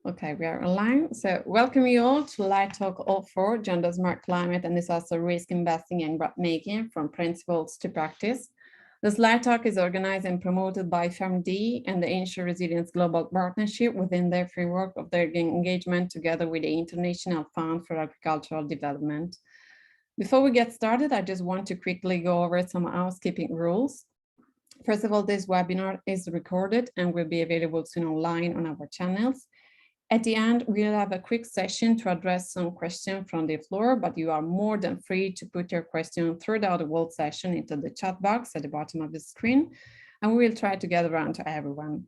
Okay, we are online. So welcome you all to Light Talk 04, Gender Smart Climate and Disaster Risk Investing and Grant Making from Principles to Practice. This Light Talk is organized and promoted by FAMD and the InsuResilience Global Partnership within their framework of their engagement together with the International Fund for Agricultural Development. Before we get started, I just want to quickly go over some housekeeping rules. First of all, this webinar is recorded and will be available soon online on our channels. At the end, we'll have a quick session to address some questions from the floor, but you are more than free to put your question throughout the whole session into the chat box at the bottom of the screen, and we will try to get around to everyone.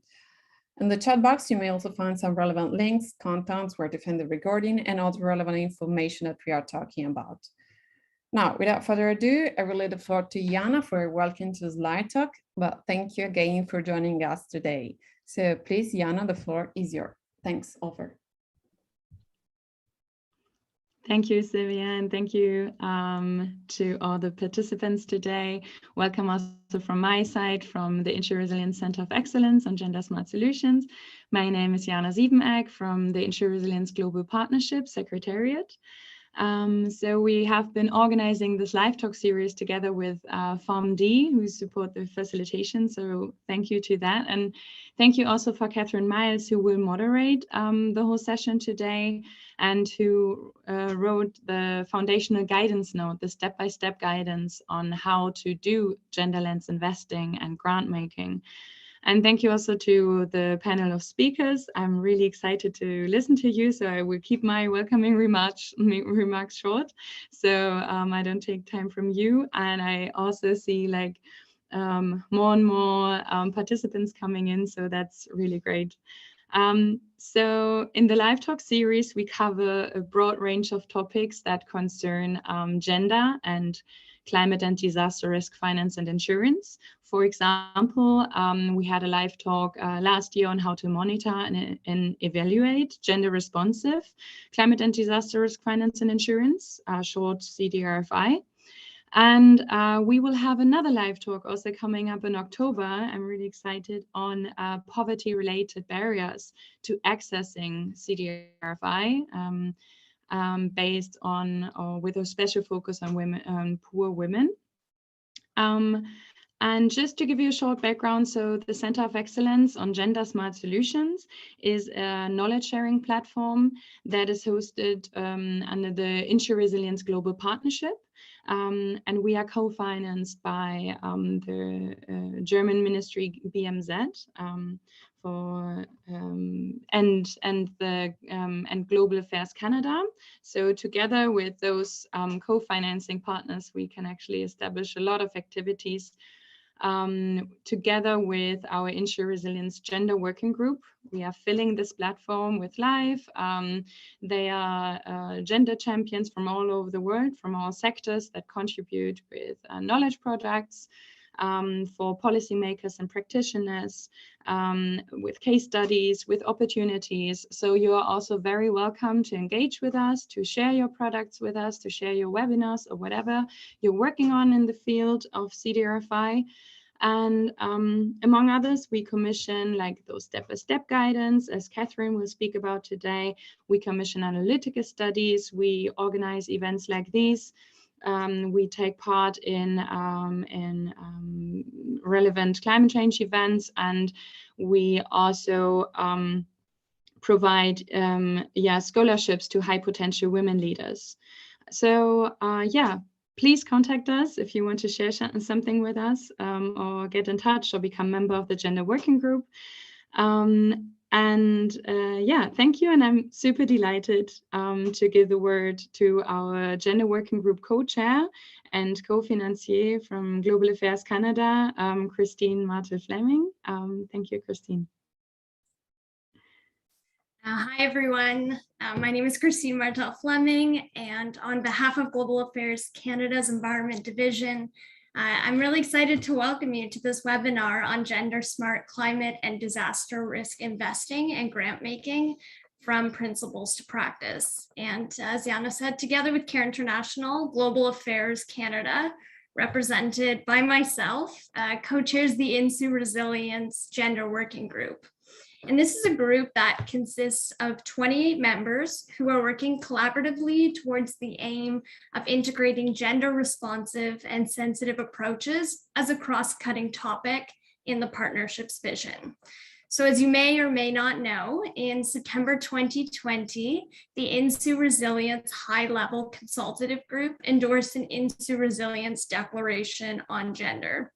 In the chat box, you may also find some relevant links, contents where to find the recording, and other relevant information that we are talking about. Now, without further ado, I will leave the floor to Jana for a welcome to this Light Talk, but thank you again for joining us today. So please, Jana, the floor is yours. Thanks, over. Thank you, Sylvia, and thank you to all the participants today. Welcome also from my side, from the InsuResilience Centre of Excellence on Gender Smart Solutions. My name is Jana Siebenegg from the InsuResilience Global Partnership Secretariat. So we have been organizing this live talk series together with FAMD, who support the facilitation. So thank you to that. And thank you also for Catherine Miles, who will moderate the whole session today and who wrote the foundational guidance note, the step-by-step guidance on how to do gender lens investing and grant making. And thank you also to the panel of speakers. I'm really excited to listen to you, so I will keep my welcoming remarks short, so I don't take time from you. And I also see like more and more participants coming in, so that's really great. So in the live talk series, we cover a broad range of topics that concern gender and climate and disaster risk finance and insurance. For example, we had a live talk last year on how to monitor and evaluate gender responsive climate and disaster risk finance and insurance, short Cdrfi. And we will have another live talk also coming up in October. I'm really excited on poverty-related barriers to accessing Cdrfi. Based on or with a special focus on women, poor women. And just to give you a short background, so the Center of Excellence on Gender Smart Solutions is a knowledge sharing platform that is hosted under the InsuResilience Global Partnership. And we are co-financed by the German ministry BMZ and Global Affairs Canada. So together with those co-financing partners, we can actually establish a lot of activities together with our InsuResilience Gender Working Group. We are filling this platform with live. They are gender champions from all over the world, from all sectors that contribute with knowledge products for policymakers and practitioners, with case studies, with opportunities. So you are also very welcome to engage with us, to share your products with us, to share your webinars or whatever you're working on in the field of Cdrfi. And among others, we commission like those step-by-step guidance, as Catherine will speak about today. We commission analytical studies. We organize events like these. We take part in relevant climate change events, and we also provide scholarships to high potential women leaders. So please contact us if you want to share something with us, or get in touch or become a member of the Gender Working Group. Thank you. And I'm super delighted to give the word to our Gender Working Group co-chair and co-financier from Global Affairs Canada, Christine Martel-Fleming. Thank you, Christine. Hi, everyone. My name is Christine Martel-Fleming, and on behalf of Global Affairs Canada's Environment Division, I'm really excited to welcome you to this webinar on gender smart climate and disaster risk investing and grant making from principles to practice. And as Jana said, together with CARE International, Global Affairs Canada represented by myself, co-chairs the InsuResilience Gender Working Group. And this is a group that consists of 28 members who are working collaboratively towards the aim of integrating gender responsive and sensitive approaches as a cross-cutting topic in the partnership's vision. So as you may or may not know, in September 2020, the InsuResilience High-Level Consultative Group endorsed an InsuResilience Declaration on Gender.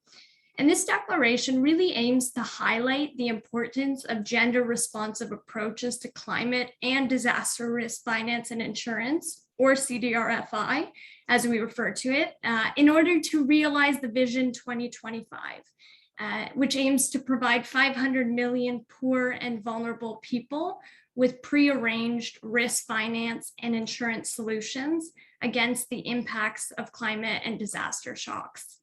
And this declaration really aims to highlight the importance of gender responsive approaches to climate and disaster risk finance and insurance, or Cdrfi, as we refer to it, in order to realize the Vision 2025, which aims to provide 500 million poor and vulnerable people with prearranged risk finance and insurance solutions against the impacts of climate and disaster shocks.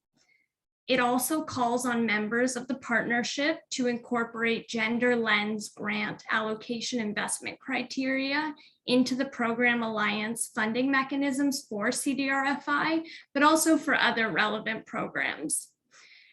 It also calls on members of the partnership to incorporate gender lens grant allocation investment criteria into the program alliance funding mechanisms for Cdrfi, but also for other relevant programs.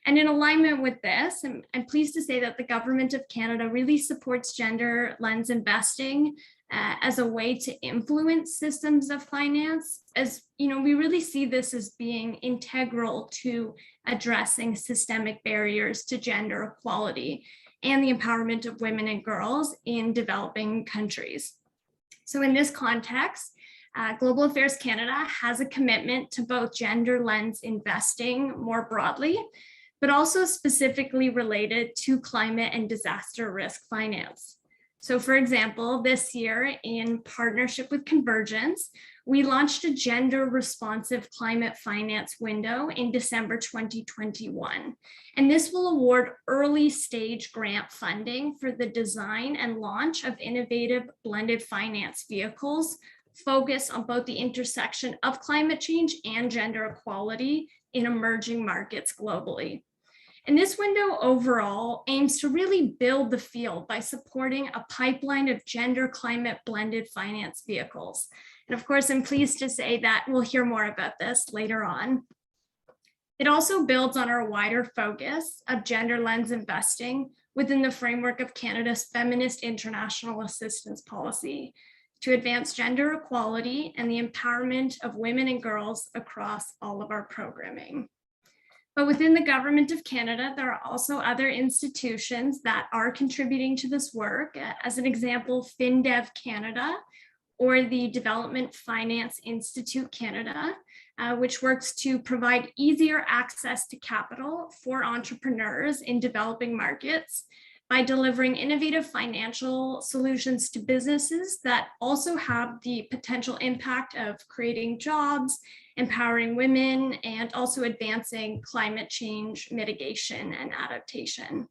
And in alignment with this, I'm pleased to say that the Government of Canada really supports gender lens investing as a way to influence systems of finance. As you know, we really see this as being integral to addressing systemic barriers to gender equality and the empowerment of women and girls in developing countries. So in this context, Global Affairs Canada has a commitment to both gender lens investing more broadly, but also specifically related to climate and disaster risk finance. So for example, this year in partnership with Convergence, we launched a gender responsive climate finance window in December 2021. And this will award early stage grant funding for the design and launch of innovative blended finance vehicles focused on both the intersection of climate change and gender equality in emerging markets globally. And this window overall aims to really build the field by supporting a pipeline of gender climate blended finance vehicles. And of course, I'm pleased to say that we'll hear more about this later on. It also builds on our wider focus of gender lens investing within the framework of Canada's Feminist International Assistance Policy to advance gender equality and the empowerment of women and girls across all of our programming. But within the Government of Canada, there are also other institutions that are contributing to this work. As an example, FinDev Canada, or the Development Finance Institute Canada, which works to provide easier access to capital for entrepreneurs in developing markets by delivering innovative financial solutions to businesses that also have the potential impact of creating jobs, empowering women, and also advancing climate change mitigation and adaptation.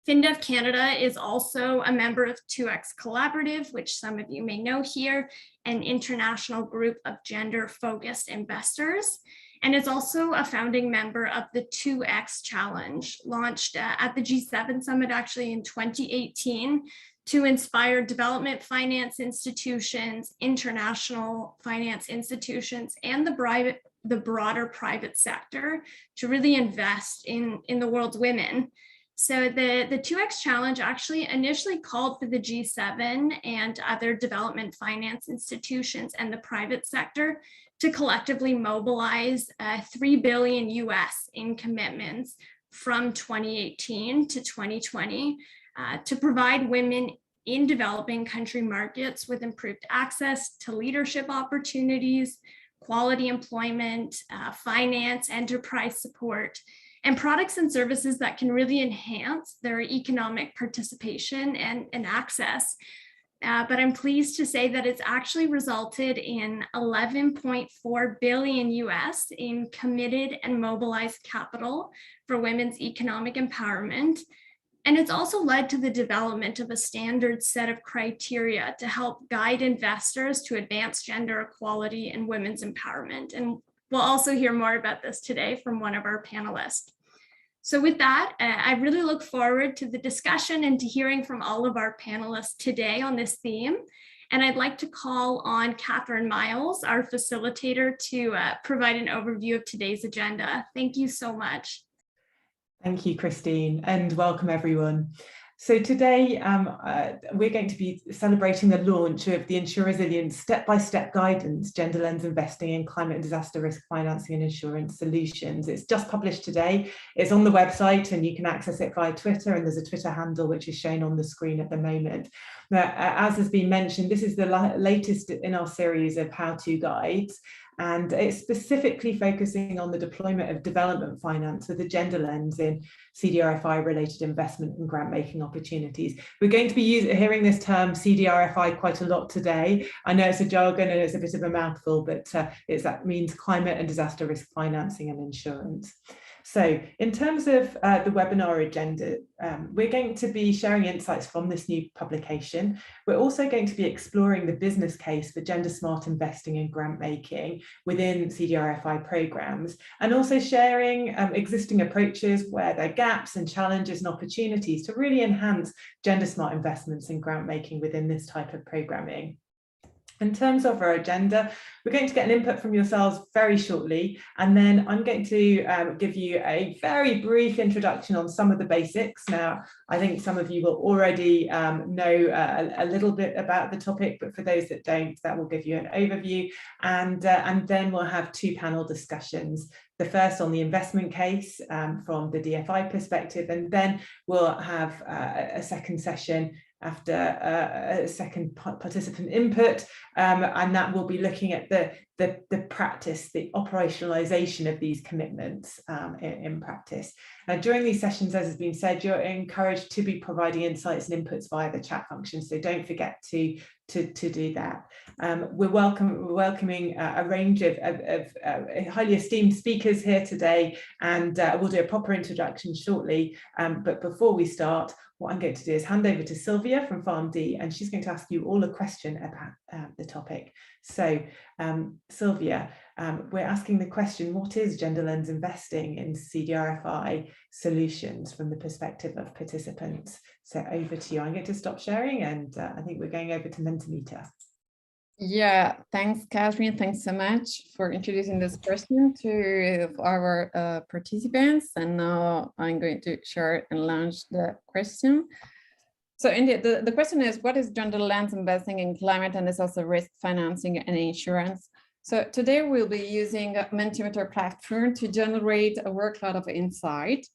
FinDev Canada is also a member of 2X Collaborative, which some of you may know here, an international group of gender-focused investors. And is also a founding member of the 2X Challenge, launched at the G7 Summit actually in 2018 to inspire development finance institutions, international finance institutions, and the broader private sector to really invest in the world's women. So the 2X Challenge actually initially called for the G7 and other development finance institutions and the private sector to collectively mobilize $3 billion US in commitments from 2018 to 2020 to provide women in developing country markets with improved access to leadership opportunities, quality employment, finance, enterprise support, and products and services that can really enhance their economic participation and access. But I'm pleased to say that it's actually resulted in $11.4 billion US in committed and mobilized capital for women's economic empowerment. And it's also led to the development of a standard set of criteria to help guide investors to advance gender equality and women's empowerment. And we'll also hear more about this today from one of our panelists. So with that, I really look forward to the discussion and to hearing from all of our panelists today on this theme. And I'd like to call on Catherine Miles, our facilitator, to provide an overview of today's agenda. Thank you so much. Thank you, Christine, and welcome everyone. So today we're going to be celebrating the launch of the InsuResilience step-by-step guidance, Gender Lens Investing in Climate and Disaster Risk Financing and Insurance Solutions. It's just published today. It's on the website and you can access it via Twitter, and there's a Twitter handle which is shown on the screen at the moment. Now, as has been mentioned, this is the latest in our series of how-to guides. And it's specifically focusing on the deployment of development finance with a gender lens in Cdrfi related investment and grant making opportunities. We're going to be hearing this term Cdrfi quite a lot today. I know it's a jargon and it's a bit of a mouthful, but that means climate and disaster risk financing and insurance. So in terms of the webinar agenda, we're going to be sharing insights from this new publication. We're also going to be exploring the business case for gender smart investing and grant making within Cdrfi programs, and also sharing existing approaches where there are gaps and challenges and opportunities to really enhance gender smart investments and grant making within this type of programming. In terms of our agenda, we're going to get an input from yourselves very shortly, and then I'm going to give you a very brief introduction on some of the basics. Now, I think some of you will already know a little bit about the topic, but for those that don't, that will give you an overview, and then we'll have two panel discussions. The first on the investment case from the DFI perspective, and then we'll have a second session after a second participant input, and that will be looking at the practice, the operationalization of these commitments in practice. Now, during these sessions, as has been said, you're encouraged to be providing insights and inputs via the chat function, so don't forget to do that. We're welcoming a range of highly esteemed speakers here today, and we'll do a proper introduction shortly. But before we start, what I'm going to do is hand over to Sylvia from PharmD, and she's going to ask you all a question about the topic. So Sylvia, we're asking the question, what is gender lens investing in Cdrfi solutions from the perspective of participants? So over to you. I'm going to stop sharing, and I think we're going over to Mentimeter. Yeah, thanks, Catherine. Thanks so much for introducing this question to our participants. And now I'm going to share and launch the question. So indeed, the question is, what is gender lens investing in climate and disaster risk financing and insurance? So today we'll be using a Mentimeter platform to generate a workload of insight.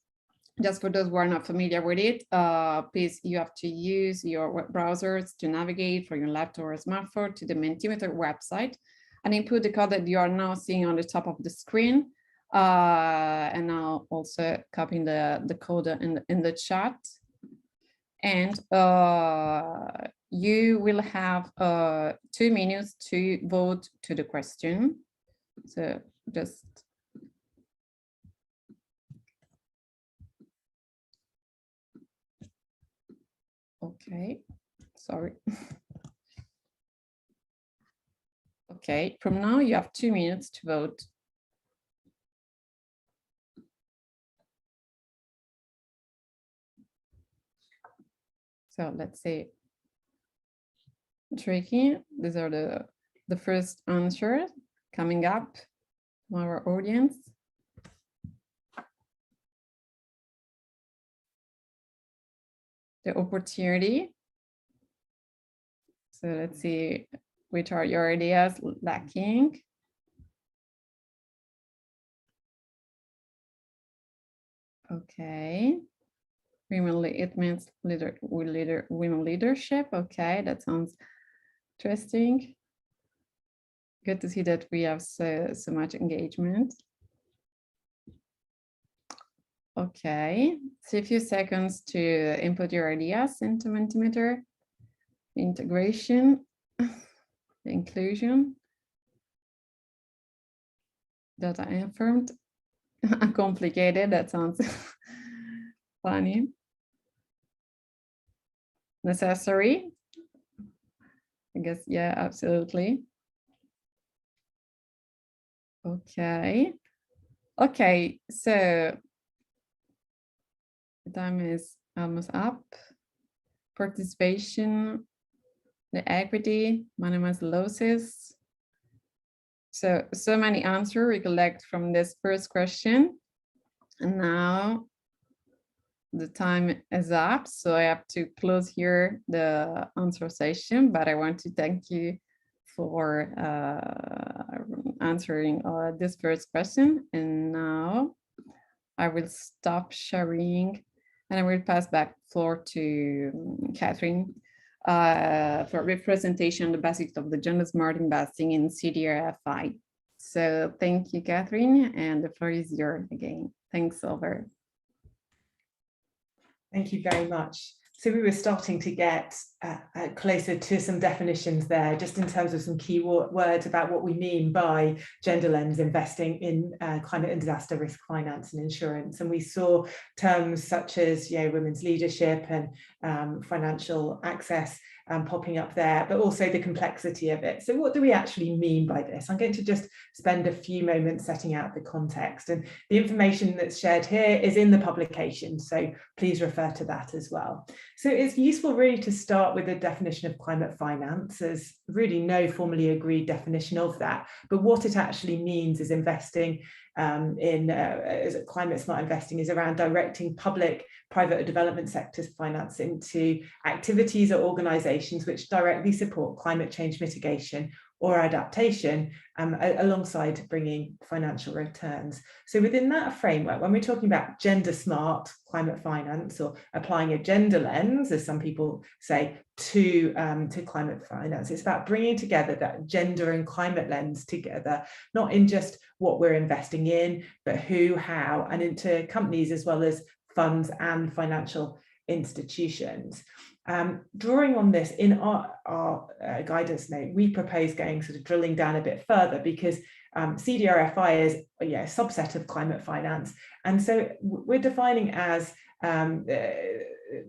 Just for those who are not familiar with it, please, you have to use your web browsers to navigate from your laptop or smartphone to the Mentimeter website and input the code that you are now seeing on the top of the screen. And I'll also copy the code in the chat. And you will have 2 minutes to vote to the question. So just okay, sorry. Okay, from now you have 2 minutes to vote. So let's say tricky. These are the first answers coming up from our audience. The opportunity. So let's see, which are your ideas lacking? Okay. It means women leadership. Okay, that sounds interesting. Good to see that we have so much engagement. Okay, so a few seconds to input your ideas into Mentimeter. Integration, inclusion, data informed, complicated, that sounds funny. Necessary, I guess, yeah, absolutely. Okay, so the time is almost up. Participation the equity, minimize losses. So many answers we collect from this first question. And now the time is up, so I have to close here the answer session, but I want to thank you for answering this first question. And now I will stop sharing and I will pass back the floor to Catherine for a representation of the basics of the gender smart investing in Cdrfi. So thank you, Catherine, and the floor is yours again. Thanks, over. Thank you very much. So we were starting to get closer to some definitions there, just in terms of some key words about what we mean by gender lens investing in climate and disaster risk finance and insurance. And we saw terms such as women's leadership and financial access popping up there, but also the complexity of it. So what do we actually mean by this? I'm going to just spend a few moments setting out the context, and the information that's shared here is in the publication, so please refer to that as well. So it's useful really to start with a definition of climate finance. There's really no formally agreed definition of that, but what it actually means is investing as climate smart investing is around directing public, private or development sectors financing to activities or organisations which directly support climate change mitigation or adaptation alongside bringing financial returns. So within that framework, when we're talking about gender smart climate finance or applying a gender lens, as some people say, to climate finance, it's about bringing together that gender and climate lens together, not in just what we're investing in, but who, how, and into companies as well as funds and financial institutions. Drawing on this in our guidance note, we propose going sort of drilling down a bit further, because Cdrfi is a subset of climate finance, and so we're defining as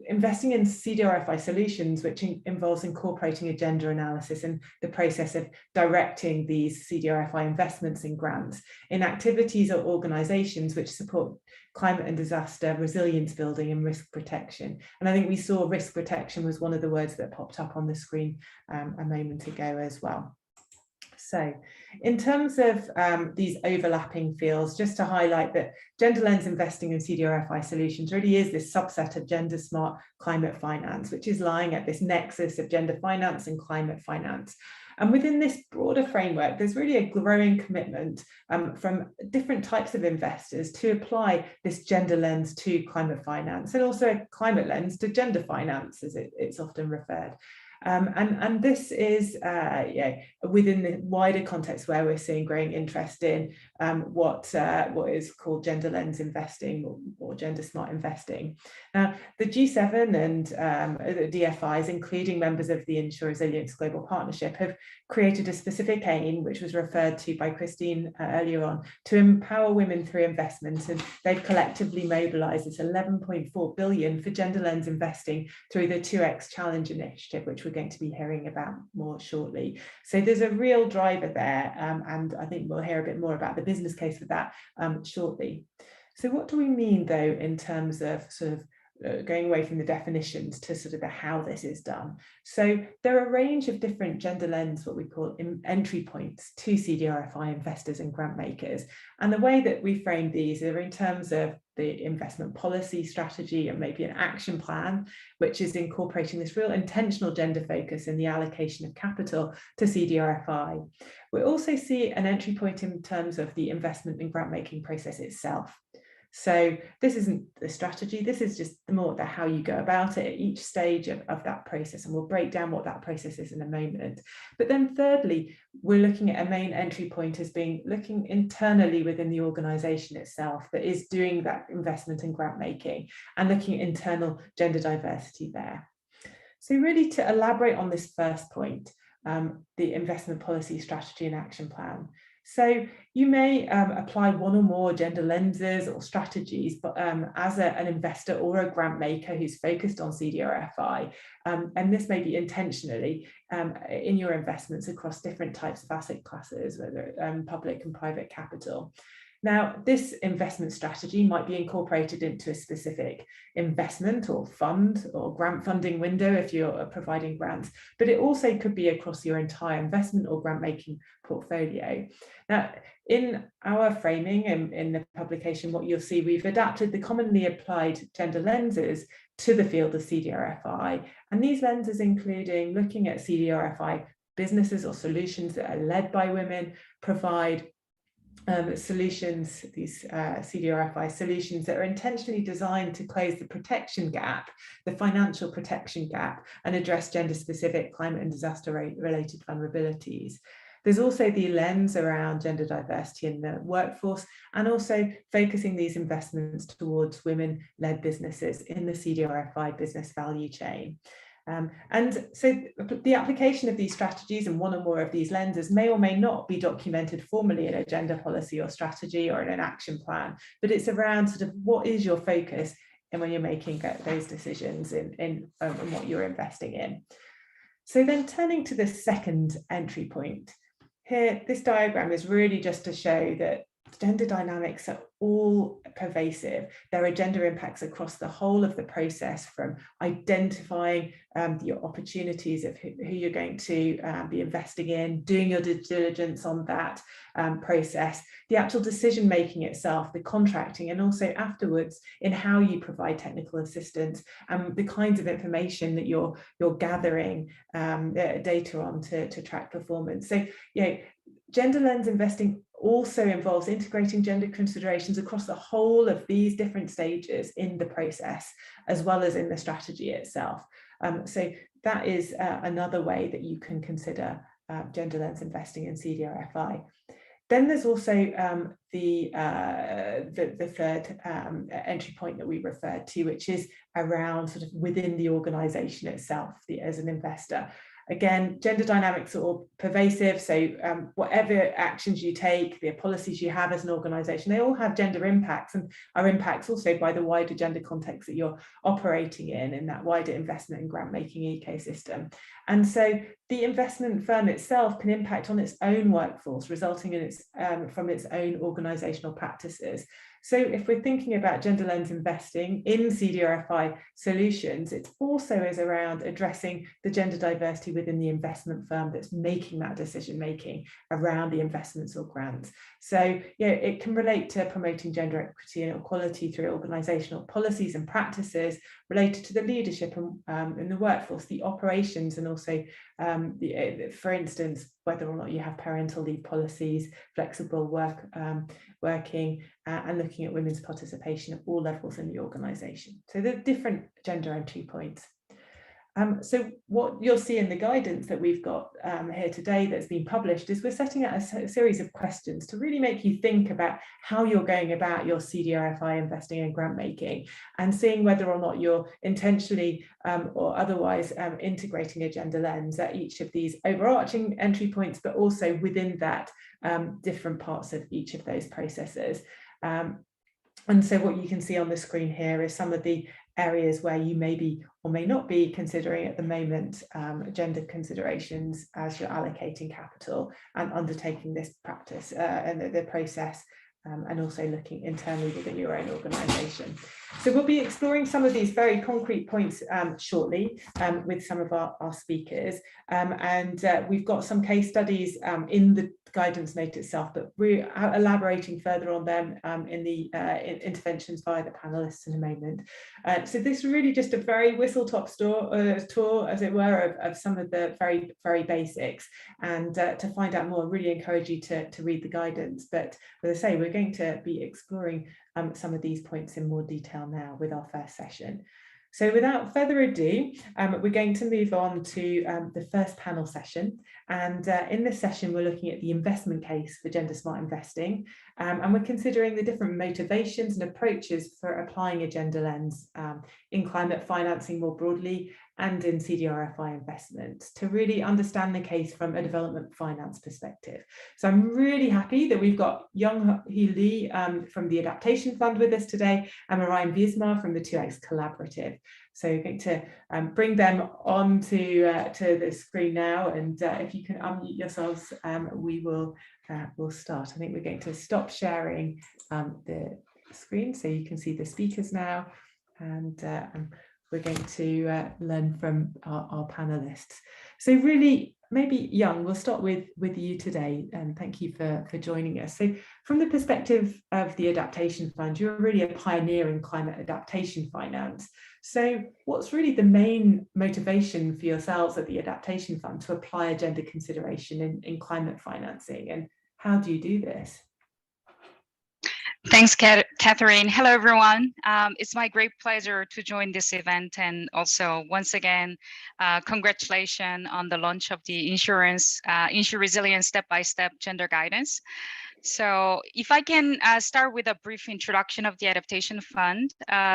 investing in Cdrfi solutions, which involves incorporating a gender analysis and the process of directing these Cdrfi investments in grants in activities or organisations which support climate and disaster resilience building and risk protection. And I think we saw risk protection was one of the words that popped up on the screen a moment ago as well. So in terms of these overlapping fields, just to highlight that gender lens investing in Cdrfi solutions really is this subset of gender smart climate finance, which is lying at this nexus of gender finance and climate finance. And within this broader framework, there's really a growing commitment from different types of investors to apply this gender lens to climate finance, and also a climate lens to gender finance, as it's often referred. And this is within the wider context where we're seeing growing interest in what is called gender lens investing or gender smart investing. Now, the G7 and the DFIs, including members of the InsuResilience Global Partnership, have created a specific aim, which was referred to by Christine earlier on, to empower women through investment, and they've collectively mobilised this 11.4 billion for gender lens investing through the 2X Challenge initiative, which we're going to be hearing about more shortly. So there's a real driver there, and I think we'll hear a bit more about the business case for that shortly. So what do we mean, though, in terms of sort of going away from the definitions to sort of the how this is done? So there are a range of different gender lens, what we call entry points to Cdrfi investors and grant makers. And the way that we frame these are in terms of the investment policy strategy and maybe an action plan, which is incorporating this real intentional gender focus in the allocation of capital to Cdrfi. We also see an entry point in terms of the investment and grant making process itself. So this isn't the strategy, this is just more the how you go about it at each stage of that process, and we'll break down what that process is in a moment. But then thirdly, we're looking at a main entry point as being looking internally within the organisation itself that is doing that investment and grant making, and looking at internal gender diversity there. So really, to elaborate on this first point, the investment policy strategy and action plan. So you may apply one or more gender lenses or strategies, but as an investor or a grant maker who's focused on Cdrfi, and this may be intentionally in your investments across different types of asset classes, whether public and private capital. Now, this investment strategy might be incorporated into a specific investment or fund or grant funding window if you're providing grants, but it also could be across your entire investment or grant making portfolio. Now, in our framing in the publication, what you'll see, we've adapted the commonly applied gender lenses to the field of Cdrfi, and these lenses including looking at Cdrfi businesses or solutions that are led by women, provide solutions, these Cdrfi solutions that are intentionally designed to close the protection gap, the financial protection gap, and address gender-specific climate and disaster-related vulnerabilities. There's also the lens around gender diversity in the workforce, and also focusing these investments towards women-led businesses in the Cdrfi business value chain. And so the application of these strategies and one or more of these lenses may or may not be documented formally in a gender policy or strategy or in an action plan, but it's around sort of what is your focus and when you're making those decisions in what you're investing in. So then turning to the second entry point, here, this diagram is really just to show that gender dynamics are all pervasive. There are gender impacts across the whole of the process, from identifying your opportunities of who you're going to be investing in, doing your due diligence on that process, the actual decision making itself, the contracting, and also afterwards in how you provide technical assistance and the kinds of information that you're gathering data on to track performance. So, gender lens investing also involves integrating gender considerations across the whole of these different stages in the process, as well as in the strategy itself. So that is another way that you can consider gender lens investing in Cdrfi. Then there's also the third entry point that we referred to, which is around sort of within the organization itself, as an investor. Again, gender dynamics are all pervasive, so whatever actions you take, the policies you have as an organisation, they all have gender impacts, and are impacts also by the wider gender context that you're operating in that wider investment and grant making ecosystem. And so the investment firm itself can impact on its own workforce, resulting in its from its own organisational practices. So if we're thinking about gender lens investing in Cdrfi solutions, it also is around addressing the gender diversity within the investment firm that's making that decision making around the investments or grants. So it can relate to promoting gender equity and equality through organisational policies and practices related to the leadership in the workforce, the operations, and also for instance, whether or not you have parental leave policies, flexible working, and looking at women's participation at all levels in the organisation. So there are different gender entry points. So what you'll see in the guidance that we've got here today that's been published is we're setting out a series of questions to really make you think about how you're going about your Cdrfi investing and grant making, and seeing whether or not you're intentionally or otherwise integrating a gender lens at each of these overarching entry points, but also within that different parts of each of those processes. And so what you can see on the screen here is some of the areas where you may be or may not be considering at the moment gender considerations as you're allocating capital and undertaking this practice and the process, and also looking internally within your own organisation. So we'll be exploring some of these very concrete points shortly with some of our speakers, and we've got some case studies in the guidance note itself, but we're elaborating further on them in the interventions via the panelists in a moment. So this is really just a very whistle-top tour, as it were, of some of the very, very basics. And to find out more, I really encourage you to read the guidance. But as I say, we're going to be exploring some of these points in more detail now with our first session. So without further ado, we're going to move on to the first panel session. And in this session, we're looking at the investment case for gender smart investing. And we're considering the different motivations and approaches for applying a gender lens in climate financing more broadly and in Cdrfi investments to really understand the case from a development finance perspective. So I'm really happy that we've got Young-Hee Lee from the Adaptation Fund with us today, and Marianne Wiesma from the 2X Collaborative. So we're going to bring them onto to the screen now, and if you can unmute yourselves, we'll start. I think we're going to stop sharing the screen so you can see the speakers now, and we're going to learn from our panelists. So really, maybe Young, we'll start with you today, and thank you for joining us. So from the perspective of the Adaptation Fund, you're really a pioneer in climate adaptation finance. So what's really the main motivation for yourselves at the Adaptation Fund to apply a gender consideration in climate financing, and how do you do this? Thanks, Catherine. Hello, everyone. It's my great pleasure to join this event, and also once again, congratulations on the launch of the InsuResilience Step-by-Step Gender Guidance. So if I can start with a brief introduction of the Adaptation Fund,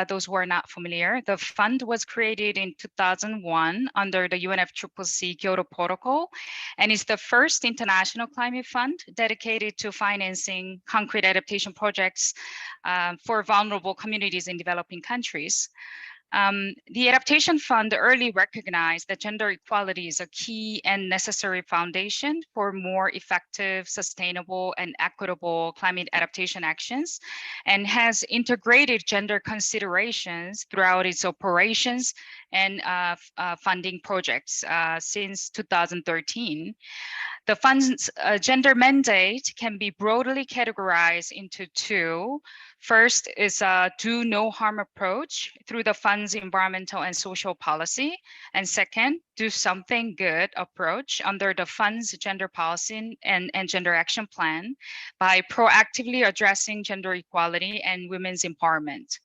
those who are not familiar, the fund was created in 2001 under the UNFCCC Kyoto Protocol, and is the first international climate fund dedicated to financing concrete adaptation projects for vulnerable communities in developing countries. The Adaptation Fund early recognized that gender equality is a key and necessary foundation for more effective, sustainable, and equitable climate adaptation actions, and has integrated gender considerations throughout its operations and funding projects since 2013. The fund's gender mandate can be broadly categorized into two. First is a do no harm approach through the fund's environmental and social policy. And second, do something good approach under the fund's gender policy and gender action plan by proactively addressing gender equality and women's empowerment.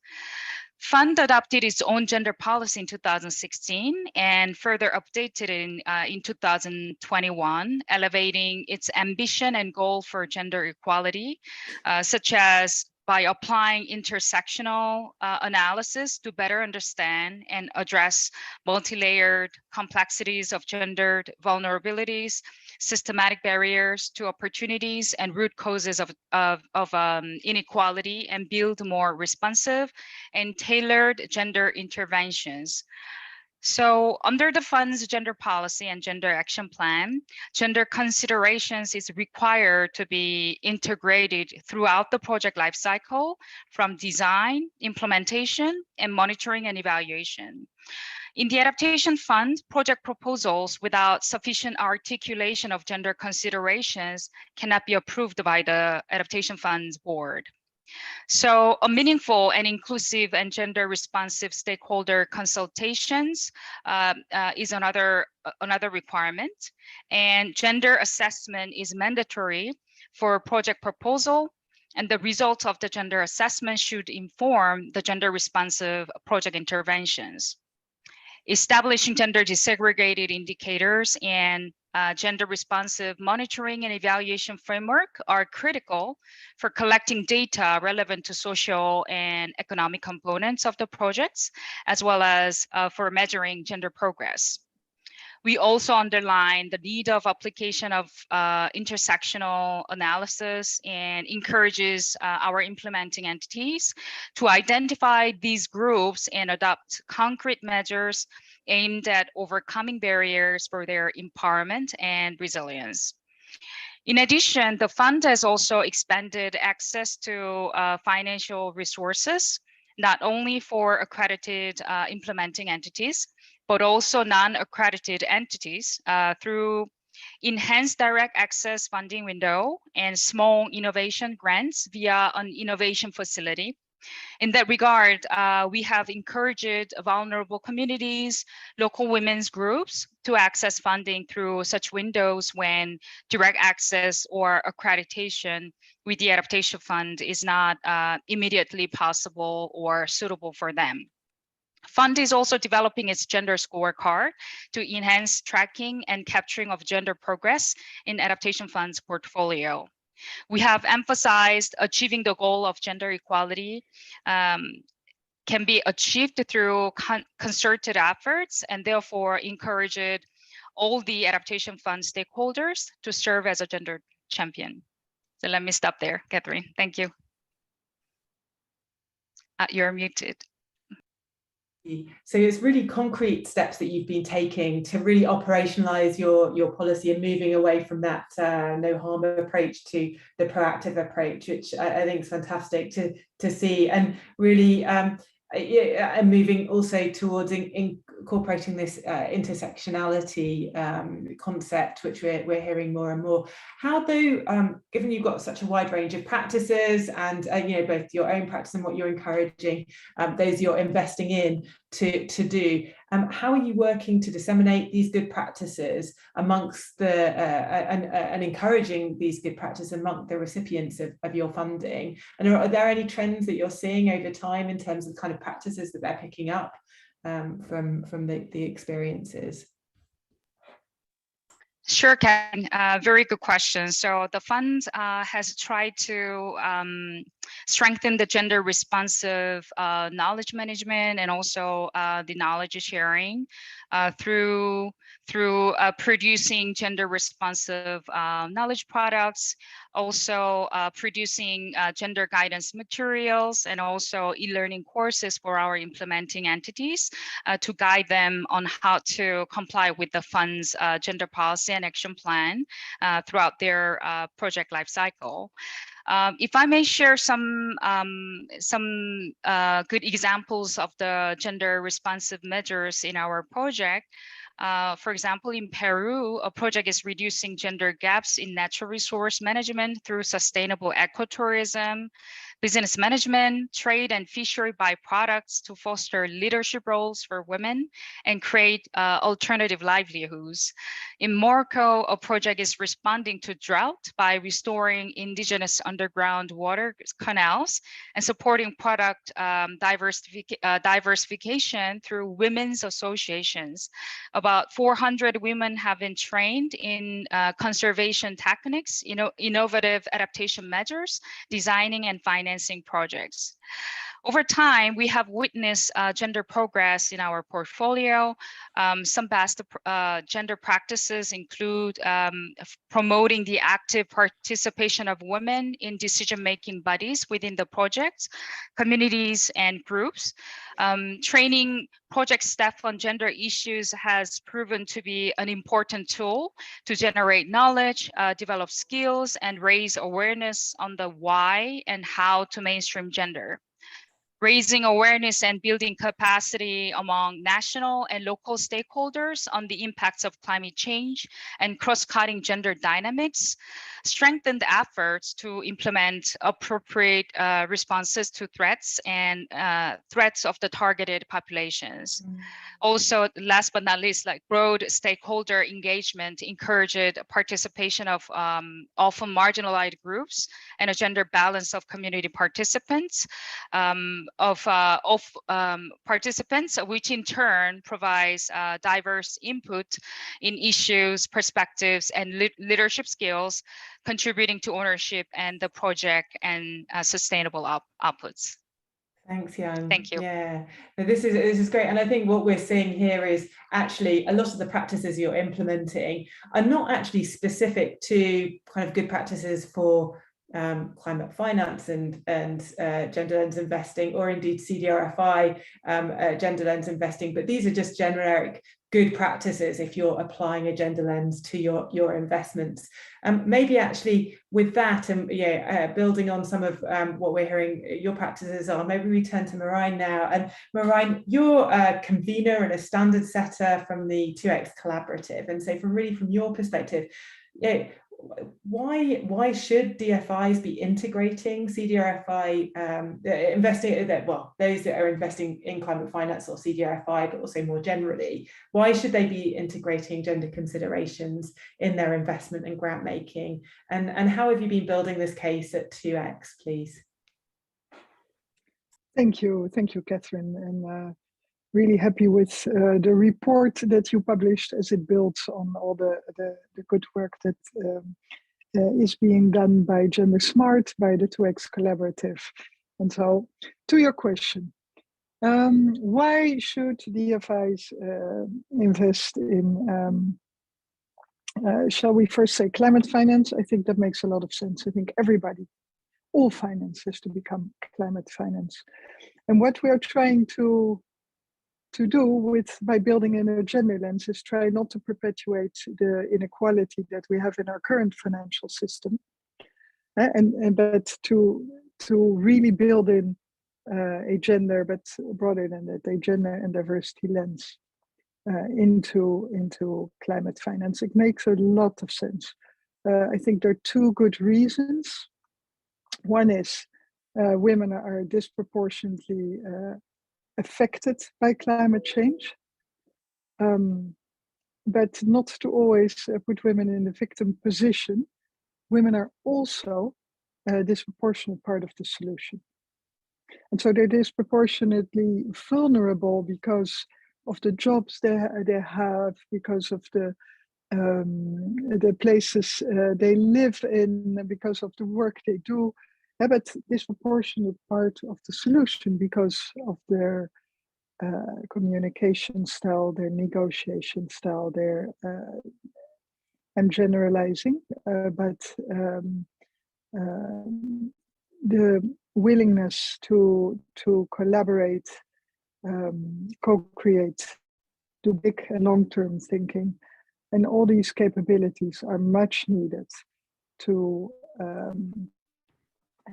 Fund adopted its own gender policy in 2016 and further updated in 2021, elevating its ambition and goal for gender equality, such as by applying intersectional analysis to better understand and address multi-layered complexities of gendered vulnerabilities, systematic barriers to opportunities, and root causes of inequality, and build more responsive and tailored gender interventions. So under the fund's gender policy and gender action plan, gender considerations is required to be integrated throughout the project lifecycle, from design, implementation, and monitoring and evaluation. In the Adaptation Fund, project proposals without sufficient articulation of gender considerations cannot be approved by the Adaptation Fund's board. So a meaningful and inclusive and gender responsive stakeholder consultations is another requirement, and gender assessment is mandatory for project proposal, and the results of the gender assessment should inform the gender responsive project interventions. Establishing gender desegregated indicators and gender responsive monitoring and evaluation framework are critical for collecting data relevant to social and economic components of the projects, as well as for measuring gender progress. We also underline the need of application of intersectional analysis, and encourages our implementing entities to identify these groups and adopt concrete measures aimed at overcoming barriers for their empowerment and resilience. In addition, the fund has also expanded access to financial resources, not only for accredited implementing entities, but also non-accredited entities through enhanced direct access funding window and small innovation grants via an innovation facility. In that regard, we have encouraged vulnerable communities, local women's groups to access funding through such windows when direct access or accreditation with the Adaptation Fund is not immediately possible or suitable for them. Fund is also developing its gender scorecard to enhance tracking and capturing of gender progress in Adaptation Fund's portfolio. We have emphasized achieving the goal of gender equality can be achieved through concerted efforts, and therefore encouraged all the Adaptation Fund stakeholders to serve as a gender champion. So let me stop there, Catherine. Thank you. You're muted. So it's really concrete steps that you've been taking to really operationalize your policy and moving away from that no harm approach to the proactive approach, which I think is fantastic to see, and really and moving also towards incorporating this intersectionality concept, which we're hearing more and more. How though, given you've got such a wide range of practices and both your own practice and what you're encouraging those you're investing in to do, how are you working to disseminate these good practices amongst the and encouraging these good practices among the recipients of your funding? And are there any trends that you're seeing over time in terms of the kind of practices that they're picking up from the experiences? Sure, Ken. Very good question. So the fund has tried to strengthen the gender responsive knowledge management and also the knowledge sharing through producing gender responsive knowledge products, also producing gender guidance materials, and also e-learning courses for our implementing entities to guide them on how to comply with the fund's gender policy and action plan throughout their project life cycle. If I may share some good examples of the gender responsive measures in our project. For example, in Peru, a project is reducing gender gaps in natural resource management through sustainable ecotourism, business management, trade and fishery byproducts to foster leadership roles for women and create alternative livelihoods. In Morocco, a project is responding to drought by restoring indigenous underground water canals and supporting product diversification through women's associations. About 400 women have been trained in conservation techniques, innovative adaptation measures, designing and financing projects. Over time, we have witnessed gender progress in our portfolio. Some best gender practices include promoting the active participation of women in decision-making bodies within the projects, communities, and groups. Training project staff on gender issues has proven to be an important tool to generate knowledge, develop skills, and raise awareness on the why and how to mainstream gender. Raising awareness and building capacity among national and local stakeholders on the impacts of climate change and cross-cutting gender dynamics strengthened efforts to implement appropriate responses to threats and threats of the targeted populations. Also, last but not least, like broad stakeholder engagement encouraged participation of often marginalized groups and a gender balance of community participants, participants, which in turn provides diverse input in issues, perspectives, and leadership skills, contributing to ownership and the project and sustainable outputs. Thanks, Jan. Thank you. Yeah, this is great. And I think what we're seeing here is actually a lot of the practices you're implementing are not actually specific to kind of good practices for climate finance and gender lens investing, or indeed Cdrfi gender lens investing, but these are just generic good practices if you're applying a gender lens to your investments. Maybe actually with that, and building on some of what we're hearing your practices are, maybe we turn to Marijn now. And Marijn, you're a convener and a standard setter from the 2X Collaborative, and so from your perspective, why should DFIs be integrating Cdrfi, those that are investing in climate finance or Cdrfi, but also more generally, why should they be integrating gender considerations in their investment and grant making? And how have you been building this case at 2X, please? Thank you, Catherine, and really happy with the report that you published, as it builds on all the good work that is being done by Gender Smart, by the 2X Collaborative. And so, to your question, why should DFIs invest in, shall we first say climate finance? I think that makes a lot of sense. I think all finance has to become climate finance. And what we are trying to to do with by building in a gender lens is try not to perpetuate the inequality that we have in our current financial system, but to really build in a gender, but broader than that, a gender and diversity lens into climate finance. It makes a lot of sense. I think there are two good reasons. One is women are disproportionately affected by climate change, but not to always put women in the victim position. Women are also a disproportionate part of the solution. And so they're disproportionately vulnerable because of the jobs they have, because of the places they live in, because of the work they do, but disproportionate part of the solution because of their communication style, their negotiation style, their I'm generalizing, but the willingness to collaborate, co-create, do big and long-term thinking, and all these capabilities are much needed to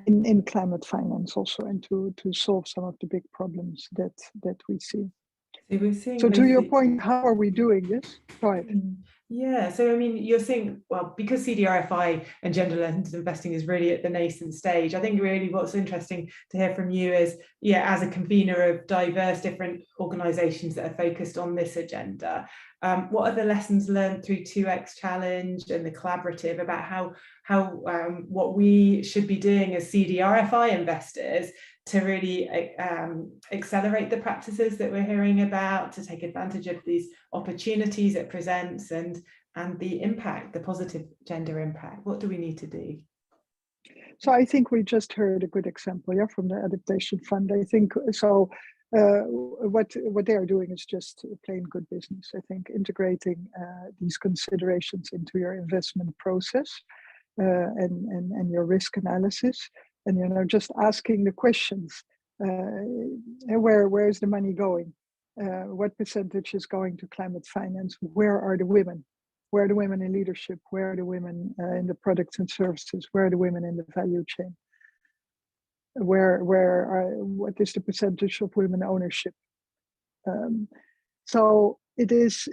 in climate finance also, and to solve some of the big problems that we see. So to your point, how are we doing this? Go ahead. Yeah, so I mean, you're seeing, well, because Cdrfi and gender lens investing is really at the nascent stage, I think really what's interesting to hear from you is, yeah, as a convener of diverse different organisations that are focused on this agenda, what are the lessons learned through 2X Challenge and the collaborative about how what we should be doing as Cdrfi investors to really accelerate the practices that we're hearing about, to take advantage of these opportunities it presents, and the impact, the positive gender impact? What do we need to do? So I think we just heard a good example, yeah, from the Adaptation Fund. I think so. What they are doing is just plain good business. I think integrating these considerations into your investment process and your risk analysis, and just asking the questions: where is the money going? What percentage is going to climate finance? Where are the women? Where are the women in leadership? Where are the women in the products and services? Where are the women in the value chain? What is the percentage of women ownership? So it is,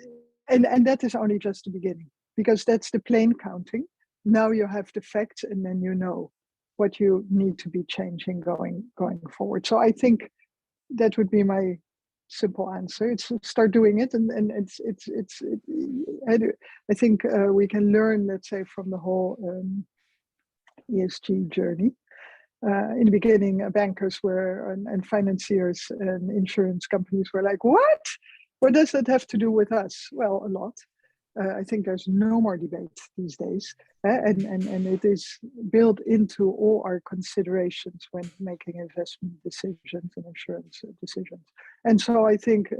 and that is only just the beginning, because that's the plain counting. Now you have the facts, and then you know what you need to be changing going forward. So I think that would be my simple answer. It's start doing it, and I think we can learn, let's say, from the whole ESG journey. In the beginning, bankers were and financiers and insurance companies were like, "What? What does that have to do with us?" Well, a lot. I think there's no more debate these days, and it is built into all our considerations when making investment decisions and insurance decisions. And so I think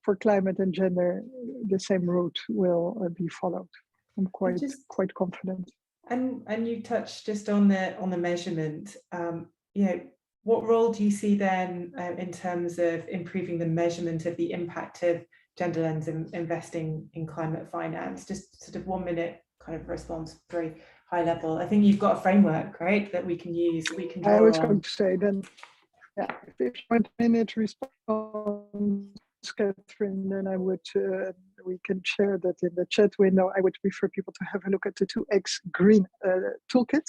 for climate and gender, the same route will be followed. I'm quite confident. And you touched just on the measurement. What role do you see then in terms of improving the measurement of the impact of gender lens investing in climate finance? Just sort of 1 minute kind of response, very high level. I think you've got a framework, right, that we can use. I was going to say then, yeah, if you want a minute response, Catherine, then I would, we can share that in the chat window. I would refer people to have a look at the 2X Green Toolkit.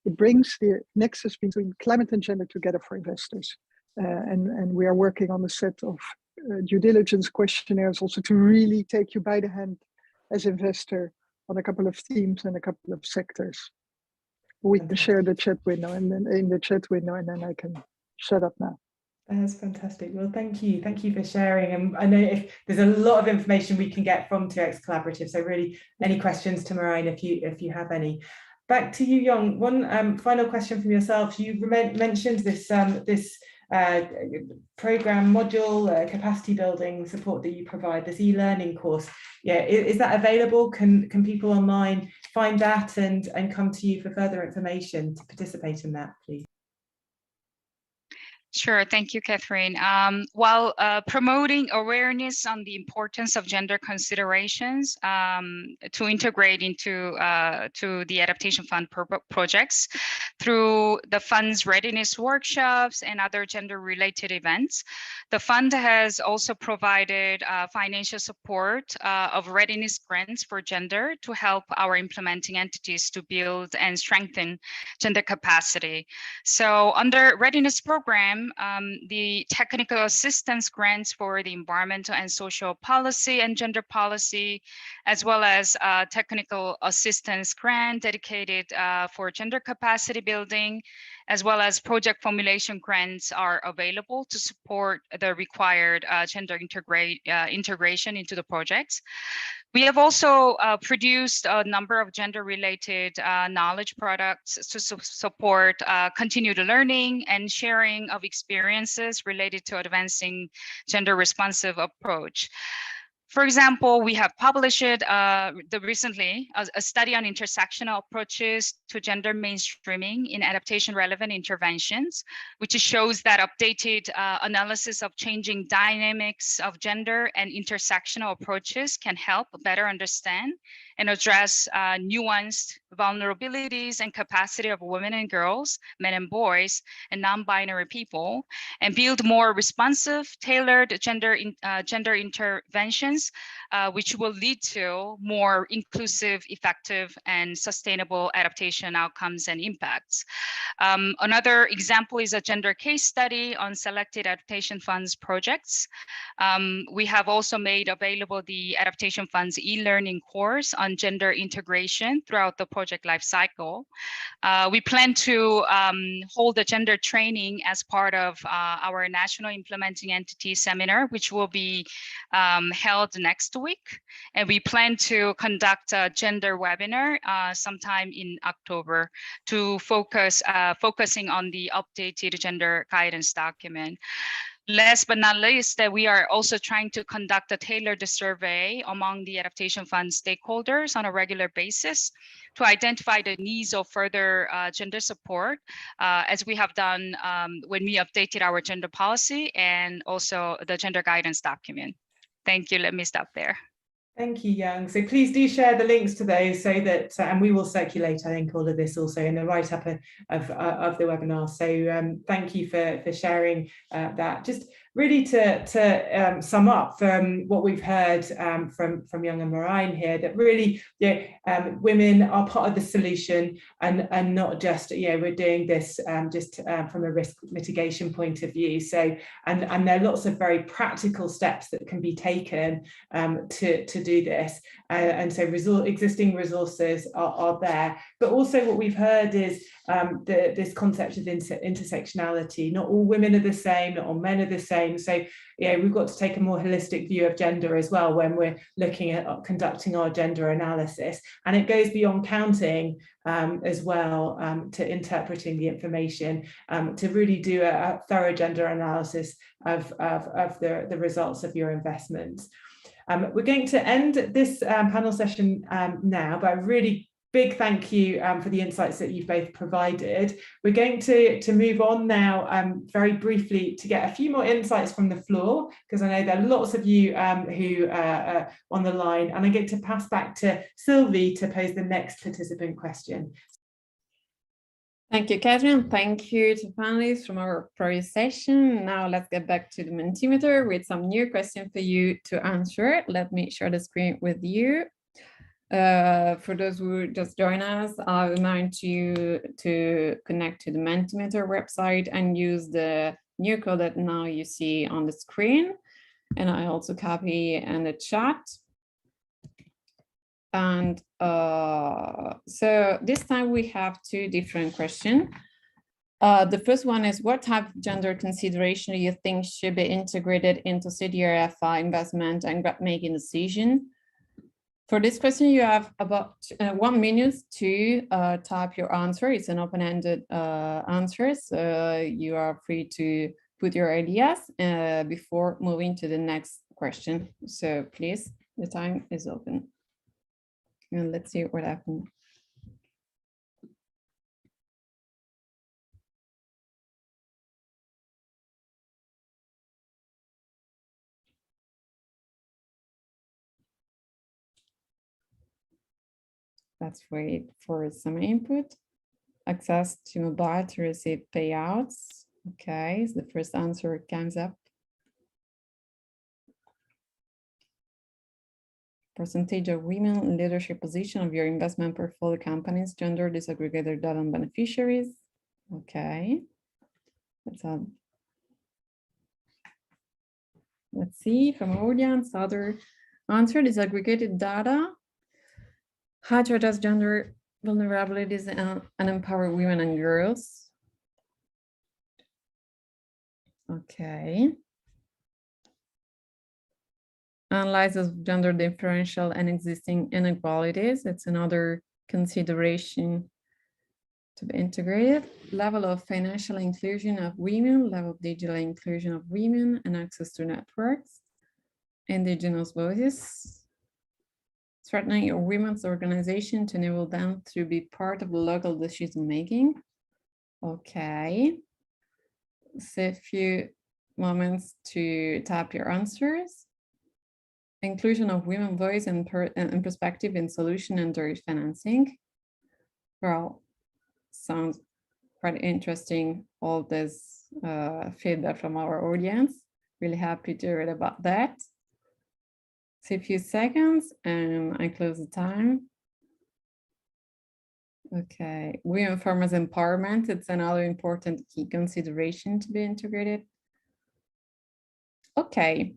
It brings the nexus between climate and gender together for investors. And we are working on a set of due diligence questionnaires also to really take you by the hand as investor on a couple of themes and a couple of sectors. We can share the chat window, and then in the chat window, and then I can shut up now. That's fantastic. Well, thank you for sharing. And I know there's a lot of information we can get from 2X Collaborative. So really, any questions to Marijn if you have any. Back to you, Jon. One final question from yourself. You mentioned this program module, capacity building support that you provide, this e-learning course. Yeah, is that available? Can people online find that and come to you for further information to participate in that, please? Sure. Thank you, Catherine. While promoting awareness on the importance of gender considerations to integrate into to the Adaptation Fund projects through the fund's readiness workshops and other gender-related events, the fund has also provided financial support of readiness grants for gender to help our implementing entities to build and strengthen gender capacity. So under readiness program, the technical assistance grants for the environmental and social policy and gender policy, as well as technical assistance grant dedicated for gender capacity building, as well as project formulation grants are available to support the required gender integration into the projects. We have also produced a number of gender-related knowledge products to support continued learning and sharing of experiences related to advancing gender-responsive approach. For example, we have published recently a study on intersectional approaches to gender mainstreaming in adaptation relevant interventions, which shows that updated analysis of changing dynamics of gender and intersectional approaches can help better understand and address nuanced vulnerabilities and capacity of women and girls, men and boys, and non-binary people, and build more responsive, tailored gender interventions, which will lead to more inclusive, effective, and sustainable adaptation outcomes and impacts. Another example is a gender case study on selected Adaptation Funds projects. We have also made available the Adaptation Funds e-learning course on gender integration throughout the project life cycle. We plan to hold a gender training as part of our National Implementing Entity Seminar, which will be held next week. And we plan to conduct a gender webinar sometime in October to focusing on the updated gender guidance document. Last but not least, that we are also trying to conduct a tailored survey among the Adaptation Fund stakeholders on a regular basis to identify the needs of further gender support, as we have done when we updated our gender policy and also the gender guidance document. Thank you. Let me stop there. Thank you, Young. So please do share the links to those so that, and we will circulate, I think, all of this also in the write-up of the webinar. So thank you for sharing that. Just really to sum up from what we've heard from Young and Marijn here, that really women are part of the solution and not just, we're doing this just from a risk mitigation point of view. So, and there are lots of very practical steps that can be taken to do this. And so existing resources are there. But also what we've heard is this concept of intersectionality. Not all women are the same, not all men are the same. So we've got to take a more holistic view of gender as well when we're looking at conducting our gender analysis. And it goes beyond counting as well to interpreting the information, to really do a thorough gender analysis of the results of your investments. We're going to end this panel session now, but I really big thank you for the insights that you've both provided. We're going to move on now very briefly to get a few more insights from the floor, because I know there are lots of you who are on the line, and I get to pass back to Sylvie to pose the next participant question. Thank you, Catherine. Thank you to panelists from our previous session. Now let's get back to the Mentimeter with some new questions for you to answer. Let me share the screen with you. For those who just join us, I remind you to connect to the Mentimeter website and use the new code that now you see on the screen. And I also copy in the chat. And so this time we have two different questions. The first one is, what type of gender consideration do you think should be integrated into Cdrfi investment and grant-making decision? For this question, you have about 1 minute to type your answer. It's an open-ended answer, so you are free to put your ideas before moving to the next question. So please, the time is open. And let's see what happens. Let's wait for some input. Access to mobile to receive payouts. Okay, so the first answer comes up. Percentage of women in leadership position of your investment portfolio companies, gender disaggregated data on beneficiaries. Okay, that's all. Let's see from audience, other answer, disaggregated data. How to address gender vulnerabilities and empower women and girls. Okay. Analysis of gender differential and existing inequalities. It's another consideration to be integrated. Level of financial inclusion of women, level of digital inclusion of women and access to networks. Indigenous voices. Strengthening your women's organization to enable them to be part of the local decision making. Okay. So a few moments to type your answers. Inclusion of women voice and perspective in solution and direct financing. Well, sounds quite interesting, all this feedback from our audience. Really happy to read about that. So a few seconds and I close the time. Okay, women farmers empowerment. It's another important key consideration to be integrated. Okay.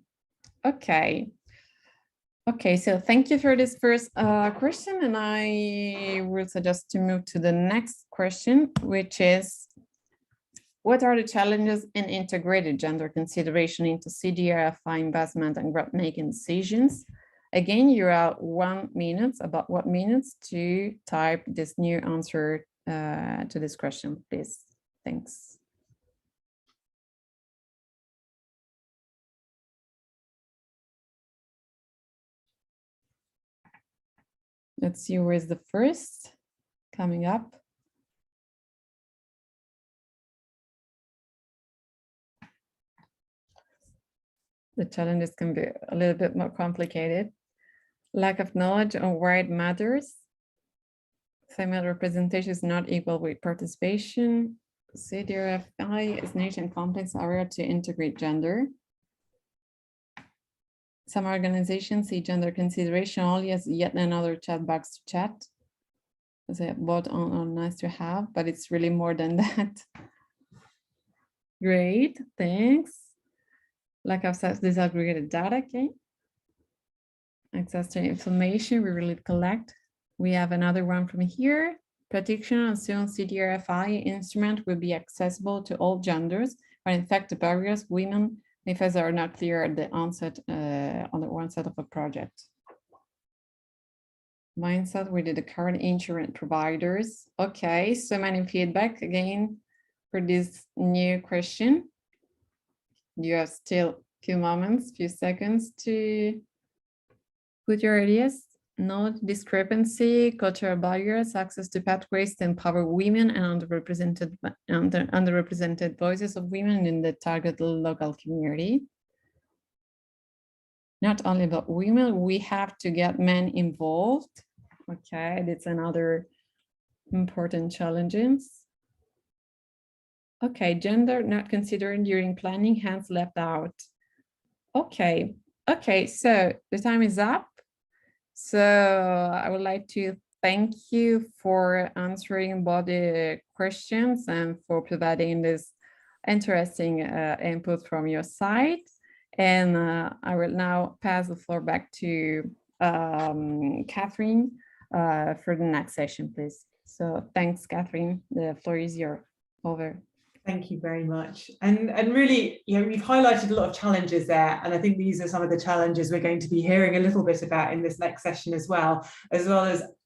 Okay, so thank you for this first question, and I will suggest to move to the next question, which is, what are the challenges in integrated gender consideration into Cdrfi investment and grant-making decisions? Again, you are 1 minute, about 1 minute to type this new answer to this question, please. Thanks. Let's see where is the first coming up. The challenges can be a little bit more complicated. Lack of knowledge on why it matters. Female representation is not equal with participation. Cdrfi is niche and complex area to integrate gender. Some organizations see gender consideration only as yet another chat box to chat. As a bot on nice to have, but it's really more than that. Great, thanks. Lack of disaggregated data, okay. Access to information we really collect. We have another one from here. Practitioner assume Cdrfi instrument will be accessible to all genders, but in fact the barriers women if as are not clear at the onset on the onset of a project. Mindset with the current insurance providers. Okay, so many feedback again for this new question. You have still few moments, few seconds to put your ideas. Knowledge discrepancy, cultural barriers, access to pathways to empower women and underrepresented voices of women in the target local community. Not only about women, we have to get men involved. Okay, that's another important challenges. Okay, gender not considered during planning, hence left out. Okay, so the time is up. So I would like to thank you for answering both the questions and for providing this interesting input from your side. And I will now pass the floor back to Catherine for the next session, please. So thanks, Catherine. The floor is yours. Over. Thank you very much. And really, you know, we've highlighted a lot of challenges there. And I think these are some of the challenges we're going to be hearing a little bit about in this next session as well as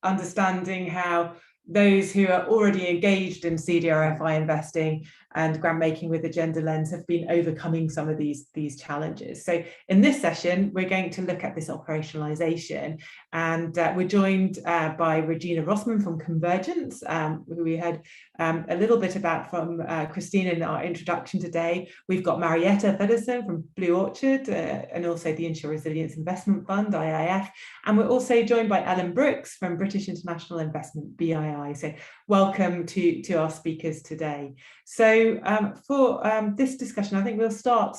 understanding how those who are already engaged in Cdrfi investing and grant making with a gender lens have been overcoming some of these challenges. So in this session, we're going to look at this operationalization, and we're joined by Regina Rossman from Convergence, who we heard a little bit about from Christine in our introduction today. We've got Marietta Feddersen from Blue Orchard, and also the InsuResilience Investment Fund, IIF. And we're also joined by Ellen Brooks from British International Investment, BII. So welcome to our speakers today. So for this discussion, I think we'll start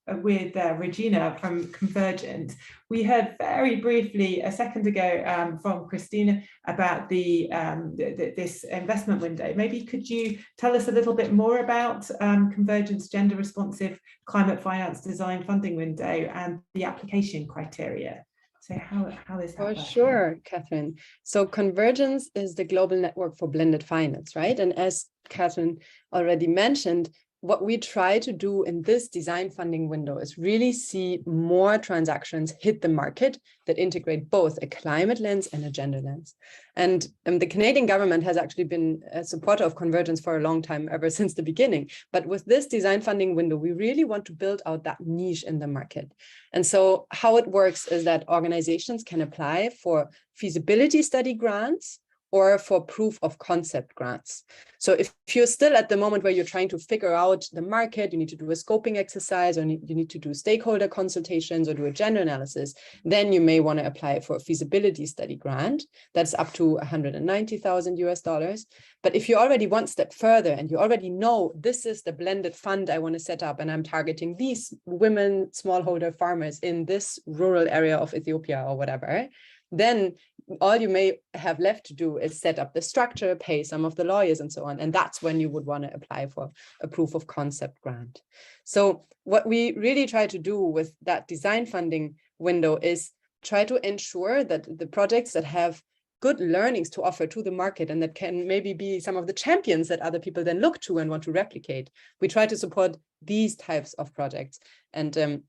with Regina from Convergence. We heard very briefly a second ago from Christina about this investment window. Maybe could you tell us a little bit more about Convergence Gender Responsive Climate Finance Design Funding Window and the application criteria? So how is that working? Sure, Catherine. So Convergence is the global network for blended finance, right? And as Catherine already mentioned, what we try to do in this design funding window is really see more transactions hit the market that integrate both a climate lens and a gender lens. And the Canadian government has actually been a supporter of Convergence for a long time, ever since the beginning. But with this design funding window, we really want to build out that niche in the market. And so how it works is that organizations can apply for feasibility study grants or for proof of concept grants. So if you're still at the moment where you're trying to figure out the market, you need to do a scoping exercise, or you need to do stakeholder consultations or do a gender analysis, then you may want to apply for a feasibility study grant. That's up to $190,000. But if you're already one step further and you already know this is the blended fund I want to set up, and I'm targeting these women smallholder farmers in this rural area of Ethiopia or whatever, then all you may have left to do is set up the structure, pay some of the lawyers and so on. And that's when you would want to apply for a proof of concept grant. So what we really try to do with that design funding window is try to ensure that the projects that have good learnings to offer to the market and that can maybe be some of the champions that other people then look to and want to replicate, we try to support these types of projects. And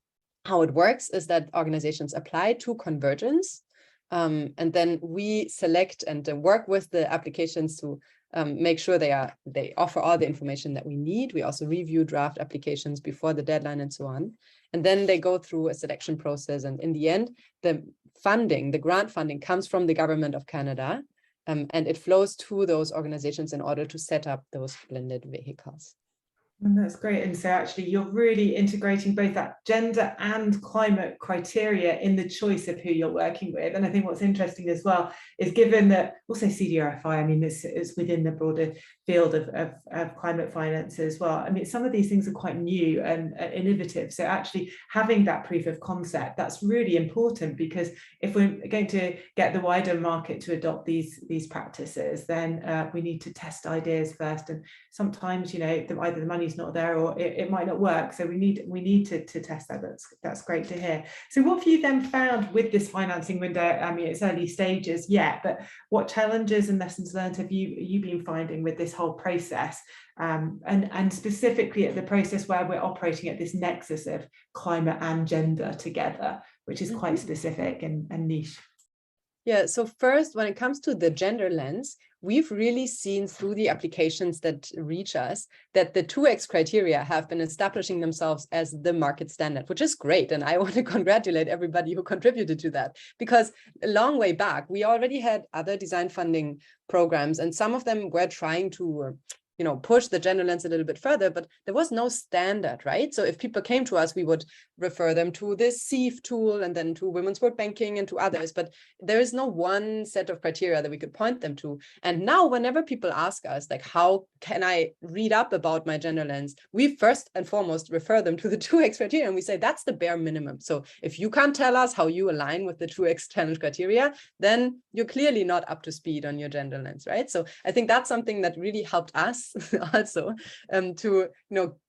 how it works is that organizations apply to Convergence, and then we select and work with the applications to make sure they offer all the information that we need. We also review draft applications before the deadline and so on. And then they go through a selection process. And in the end, the grant funding comes from the government of Canada, and it flows to those organizations in order to set up those blended vehicles. And that's great. And so actually you're really integrating both that gender and climate criteria in the choice of who you're working with. And I think what's interesting as well is, given that also Cdrfi, I mean, it's within the broader field of climate finance as well. I mean, some of these things are quite new and innovative. So actually having that proof of concept, that's really important, because if we're going to get the wider market to adopt these practices, then we need to test ideas first. And sometimes, you know, either the money's not there or it might not work. So we need to test that. That's great to hear. So what have you then found with this financing window? I mean, it's early stages yet, but what challenges and lessons learned have you been finding with this whole process, and specifically at the process where we're operating at this nexus of climate and gender together, which is quite specific and niche? Yeah, so first, when it comes to the gender lens, we've really seen through the applications that reach us that the 2X criteria have been establishing themselves as the market standard, which is great. And I want to congratulate everybody who contributed to that, because a long way back, we already had other design funding programs, and some of them were trying to push the gender lens a little bit further, but there was no standard, right? So if people came to us, we would refer them to this CEEF tool and then to Women's World Banking and to others, but there is no one set of criteria that we could point them to. And now whenever people ask us, like, how can I read up about my gender lens? We first and foremost refer them to the 2X criteria, and we say that's the bare minimum. So if you can't tell us how you align with the 2X challenge criteria, then you're clearly not up to speed on your gender lens, right? So I think that's something that really helped us also to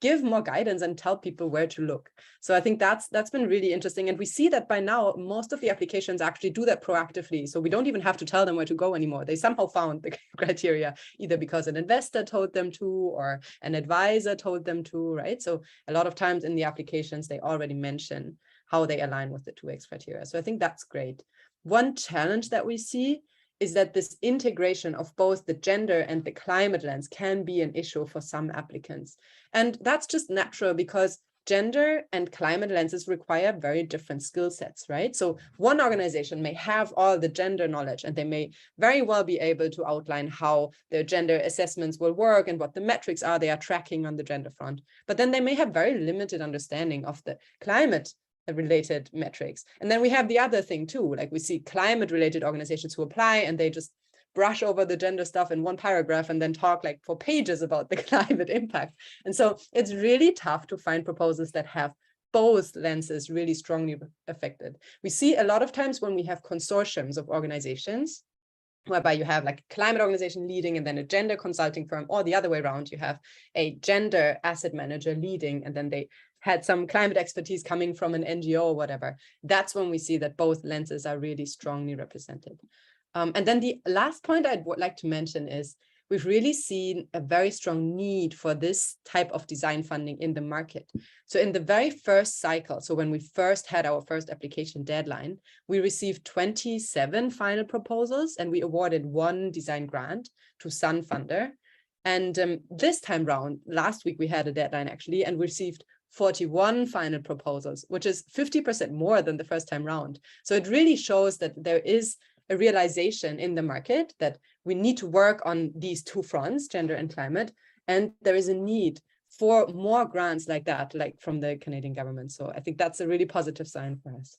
give more guidance and tell people where to look. So I think that's been really interesting, and we see that by now most of the applications actually do that proactively, so we don't even have to tell them where to go anymore. They somehow found the criteria either because an investor told them to or an advisor told them to, right? So a lot of times in the applications they already mention how they align with the 2X criteria. So I think that's great. One challenge that we see is that this integration of both the gender and the climate lens can be an issue for some applicants. And that's just natural because gender and climate lenses require very different skill sets, right? So one organization may have all the gender knowledge and they may very well be able to outline how their gender assessments will work and what the metrics are they are tracking on the gender front. But then they may have very limited understanding of the climate related metrics. And then we have the other thing too, like we see climate related organizations who apply and they just brush over the gender stuff in one paragraph and then talk like for pages about the climate impact. And so it's really tough to find proposals that have both lenses really strongly affected. We see a lot of times when we have consortiums of organizations, whereby you have like a climate organization leading and then a gender consulting firm, or the other way around, you have a gender asset manager leading and then they had some climate expertise coming from an NGO or whatever. That's when we see that both lenses are really strongly represented. And then the last point I'd like to mention is we've really seen a very strong need for this type of design funding in the market. So in the very first cycle, so when we first had our first application deadline, we received 27 final proposals and we awarded 1 design grant to Sun Funder. And this time round, last week we had a deadline actually, and we received 41 final proposals, which is 50% more than the first time round. So it really shows that there is a realization in the market that we need to work on these 2 fronts, gender and climate, and there is a need for more grants like that, like from the Canadian government. So I think that's a really positive sign for us.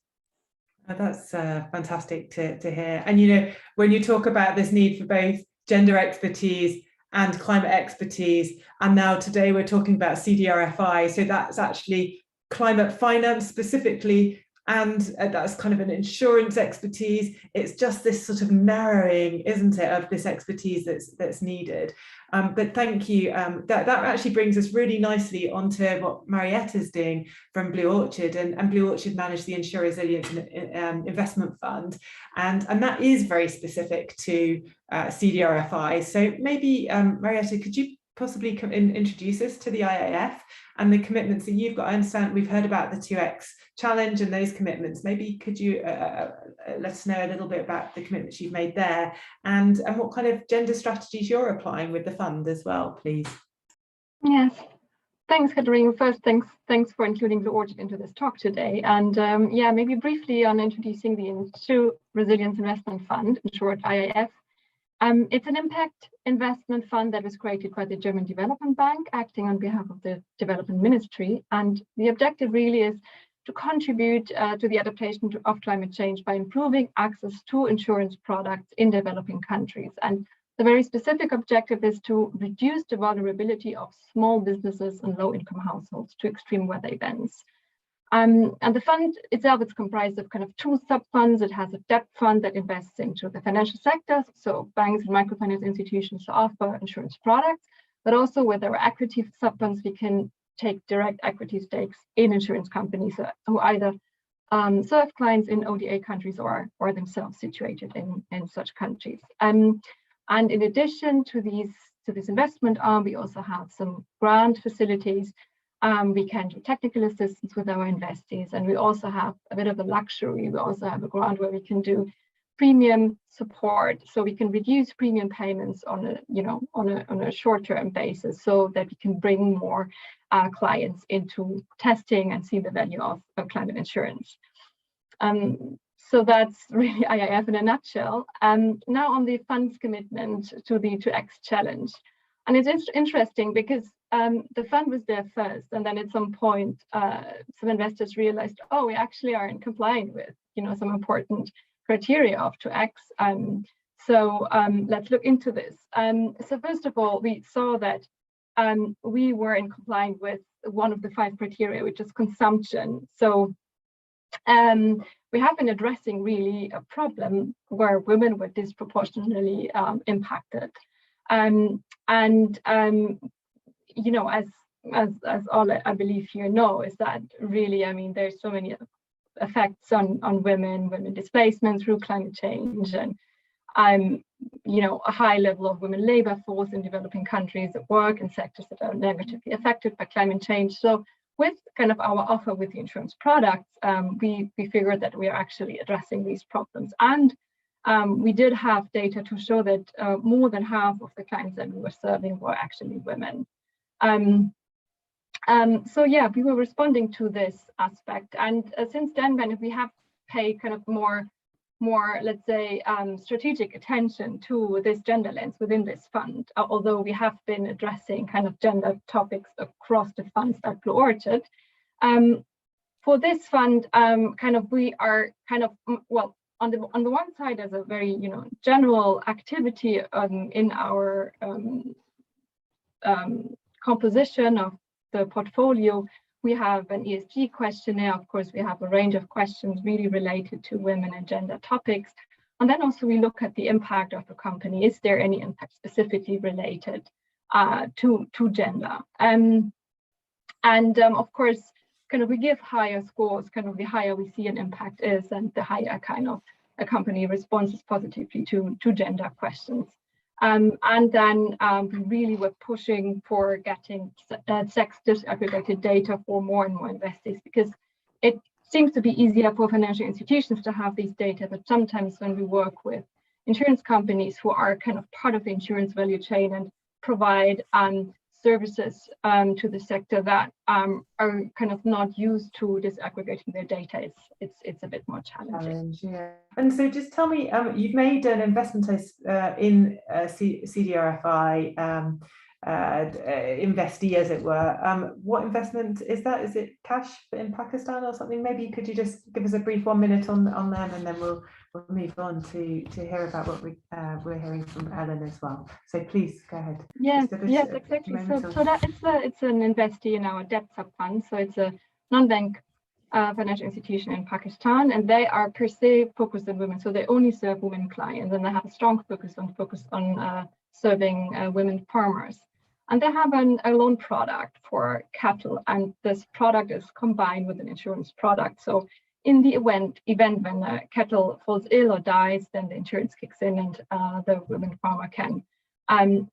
That's fantastic to hear. And, you know, when you talk about this need for both gender expertise and climate expertise, and now today we're talking about Cdrfi, so that's actually climate finance specifically, and that's kind of an insurance expertise. It's just this sort of marrying, isn't it, of this expertise that's needed. But thank you. That actually brings us really nicely onto what Marietta's doing from Blue Orchard, and Blue Orchard manage the InsuResilience Investment Fund, and that is very specific to Cdrfi. So maybe Marietta, could you possibly introduce us to the IAF and the commitments that you've got? I understand we've heard about the 2X challenge and those commitments. Maybe could you let us know a little bit about the commitments you've made there, and what kind of gender strategies you're applying with the fund as well, please? Yes, thanks, Katarina. First, thanks for including Blue Orchard into this talk today. And yeah, maybe briefly on introducing the InsuResilience Investment Fund, in short, IAF. It's an impact investment fund that was created by the German Development Bank, acting on behalf of the Development Ministry. And the objective really is to contribute to the adaptation of climate change by improving access to insurance products in developing countries. And the very specific objective is to reduce the vulnerability of small businesses and low-income households to extreme weather events. And the fund itself is comprised of kind of 2 sub-funds. It has a debt fund that invests into the financial sector, so banks and microfinance institutions offer insurance products, but also where there are equity sub-funds, we can take direct equity stakes in insurance companies who either serve clients in ODA countries or themselves situated in such countries. And in addition to this investment arm, we also have some grant facilities. We can do technical assistance with our investees, and we also have a bit of a luxury. We also have a grant where we can do premium support, so we can reduce premium payments on a short-term basis, so that we can bring more clients into testing and see the value of climate insurance. So that's really IAF in a nutshell. Now on the fund's commitment to the 2X challenge, and it's interesting because the fund was there first, and then at some point, some investors realized, oh, we actually aren't complying with, some important criteria of 2X. So let's look into this. So first of all, we saw that we were in compliance with one of the 5 criteria, which is consumption. So we have been addressing really a problem where women were disproportionately impacted. As all I believe is that really, there's so many effects on women displacement through climate change, and a high level of women labor force in developing countries that work in sectors that are negatively affected by climate change. So with kind of our offer with the insurance products, we figured that we are actually addressing these problems. And we did have data to show that more than half of the clients that we were serving were actually women. So yeah, we were responding to this aspect, and since then, we have paid kind of more, let's say, strategic attention to this gender lens within this fund, although we have been addressing kind of gender topics across the funds that Blue Orchid. For this fund, we are well, on the one side, as a very general activity in our composition of the portfolio, we have an ESG questionnaire. Of course, we have a range of questions really related to women and gender topics. And then also we look at the impact of the company. Is there any impact specifically related to gender? Of course, we give higher scores, the higher we see an impact is, and the higher a company responds positively to gender questions. And then we really were pushing for getting sex disaggregated data for more and more investors, because it seems to be easier for financial institutions to have these data, but sometimes when we work with insurance companies who are part of the insurance value chain and provide services to the sector that are not used to disaggregating their data, it's a bit more challenging. Yeah. And so just tell me, you've made an investment in Cdrfi investee, as it were. What investment is that? Is it cash in Pakistan or something? Maybe could you just give us a brief 1 minute on them, and then we'll move on to hear about what we're hearing from Ellen as well. So please go ahead. Yes, exactly. So that it's an investee in our debt sub fund. So it's a non-bank financial institution in Pakistan, and they are per se focused on women. So they only serve women clients, and they have a strong focus on serving women farmers. And they have a loan product for cattle, and this product is combined with an insurance product. So in the event when a cattle falls ill or dies, then the insurance kicks in, and the women farmer can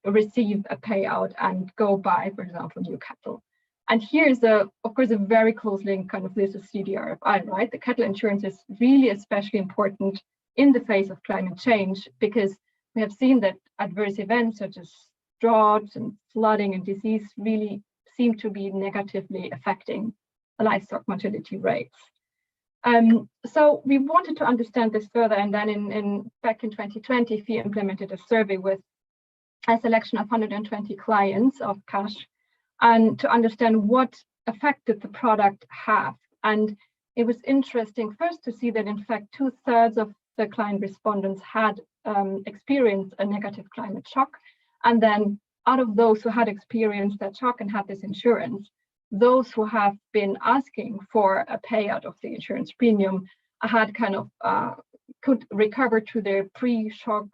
receive a payout and go buy, for example, new cattle. And here's of course a very close link this is Cdrfi, right? The cattle insurance is really especially important in the face of climate change, because we have seen that adverse events such as drought and flooding and disease really seem to be negatively affecting livestock mortality rates. So we wanted to understand this further, and then back in 2020, we implemented a survey with a selection of 120 clients of cash, and to understand what effect did the product have. And it was interesting first to see that in fact 2/3 of the client respondents had experienced a negative climate shock, and then out of those who had experienced that shock and had this insurance, those who have been asking for a payout of the insurance premium had could recover to their pre-shock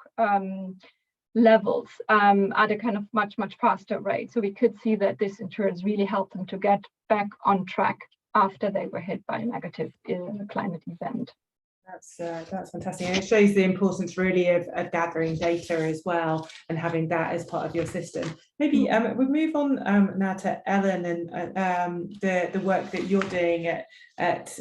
levels at a much faster rate. So we could see that this insurance really helped them to get back on track after they were hit by a negative climate event. That's fantastic, and it shows the importance really of gathering data as well, and having that as part of your system. Maybe we'll move on now to Ellen and the work that you're doing at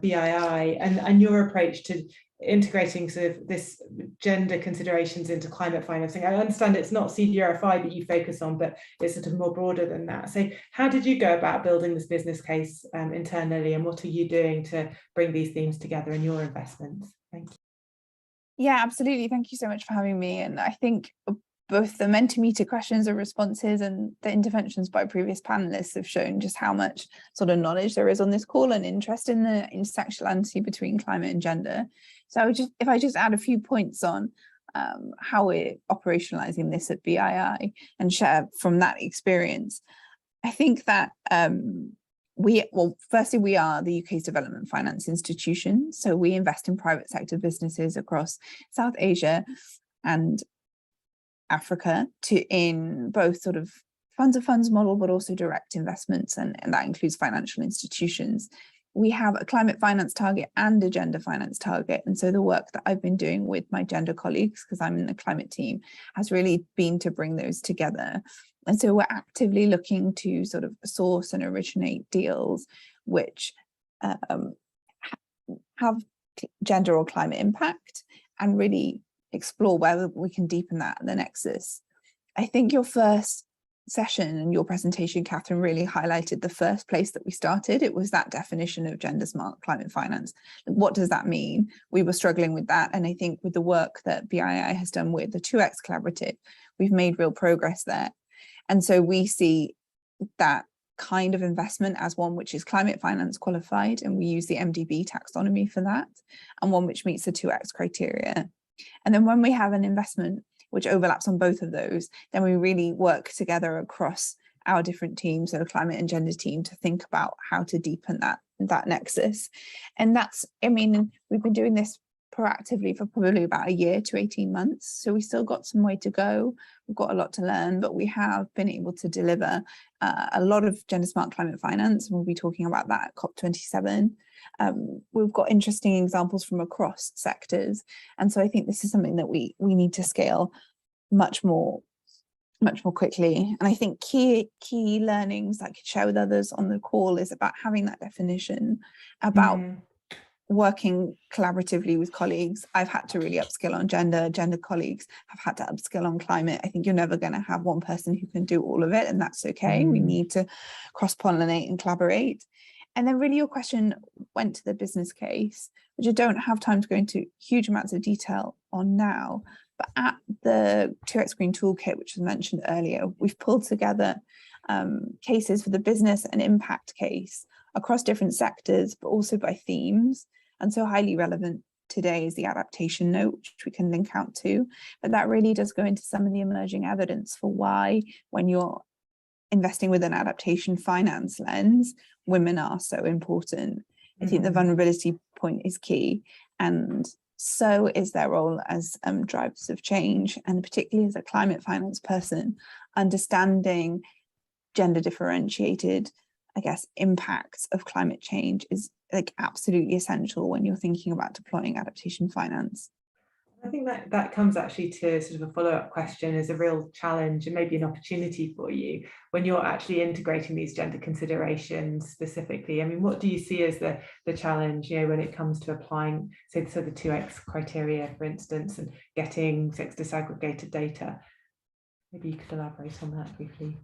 BII and your approach to integrating this gender considerations into climate financing. I understand it's not Cdrfi that you focus on, but it's more broader than that. So how did you go about building this business case internally, and what are you doing to bring these themes together in your investments? Thank you. Yeah, absolutely. Thank you so much for having me. And I think both the Mentimeter questions and responses and the interventions by previous panelists have shown just how much knowledge there is on this call and interest in the intersectionality between climate and gender. So if I just add a few points on how we're operationalizing this at BII and share from that experience, I think that firstly, we are the UK's development finance institution. So we invest in private sector businesses across South Asia and Africa in both funds of funds model, but also direct investments, and that includes financial institutions. We have a climate finance target and a gender finance target. And so the work that I've been doing with my gender colleagues, because I'm in the climate team, has really been to bring those together. And so we're actively looking to source and originate deals which have gender or climate impact, and really explore where we can deepen that at the nexus. I think your first session and your presentation, Catherine, really highlighted the first place that we started. It was that definition of gender smart climate finance. What does that mean? We were struggling with that. And I think with the work that BII has done with the 2X Collaborative, we've made real progress there. And so we see that kind of investment as one which is climate finance qualified, and we use the MDB taxonomy for that, and one which meets the 2X criteria. And then when we have an investment which overlaps on both of those, then we really work together across our different teams, so climate and gender team, to think about how to deepen that nexus. And that's, I mean, we've been doing this proactively for probably about a year to 18 months. So we still got some way to go. We've got a lot to learn, but we have been able to deliver a lot of gender smart climate finance. We'll be talking about that at COP27. We've got interesting examples from across sectors. And so I think this is something that we need to scale much more quickly. And I think key learnings that I could share with others on the call is about having that definition, about working collaboratively with colleagues. I've had to really upskill on gender colleagues have had to upskill on climate. I think you're never going to have one person who can do all of it, and that's okay. We need to cross-pollinate and collaborate. And then really your question went to the business case, which I don't have time to go into huge amounts of detail on now, but at the 2X Green Toolkit, which was mentioned earlier, we've pulled together cases for the business and impact case across different sectors, but also by themes. And so highly relevant today is the adaptation note, which we can link out to, but that really does go into some of the emerging evidence for why, when you're investing with an adaptation finance lens, women are so important. I think the vulnerability point is key, and so is their role as drivers of change, and particularly as a climate finance person, understanding gender differentiated, I guess, impacts of climate change is like absolutely essential when you're thinking about deploying adaptation finance. I think that comes actually to sort of a follow-up question as a real challenge and maybe an opportunity for you when you're actually integrating these gender considerations specifically. I mean, what do you see as the challenge, you know, when it comes to applying, say, so the 2X criteria, for instance, and getting sex disaggregated data? Maybe you could elaborate on that briefly.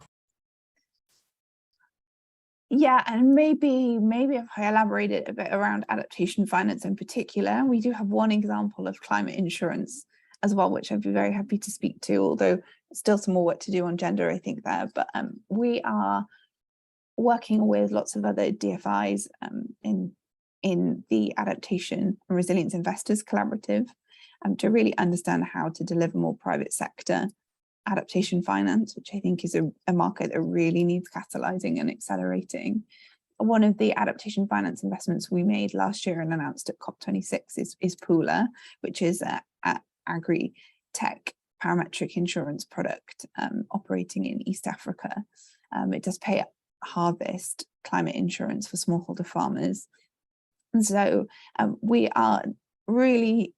Yeah, and maybe if I elaborated a bit around adaptation finance in particular, we do have one example of climate insurance as well, which I'd be very happy to speak to, although still some more work to do on gender, I think, there. But we are working with lots of other DFIs in the Adaptation and Resilience Investors Collaborative to really understand how to deliver more private sector adaptation finance, which I think is a market that really needs catalyzing and accelerating. One of the adaptation finance investments we made last year and announced at COP26 is Pooler, which is an agri-tech parametric insurance product operating in East Africa. It does pay harvest climate insurance for smallholder farmers. And so we are really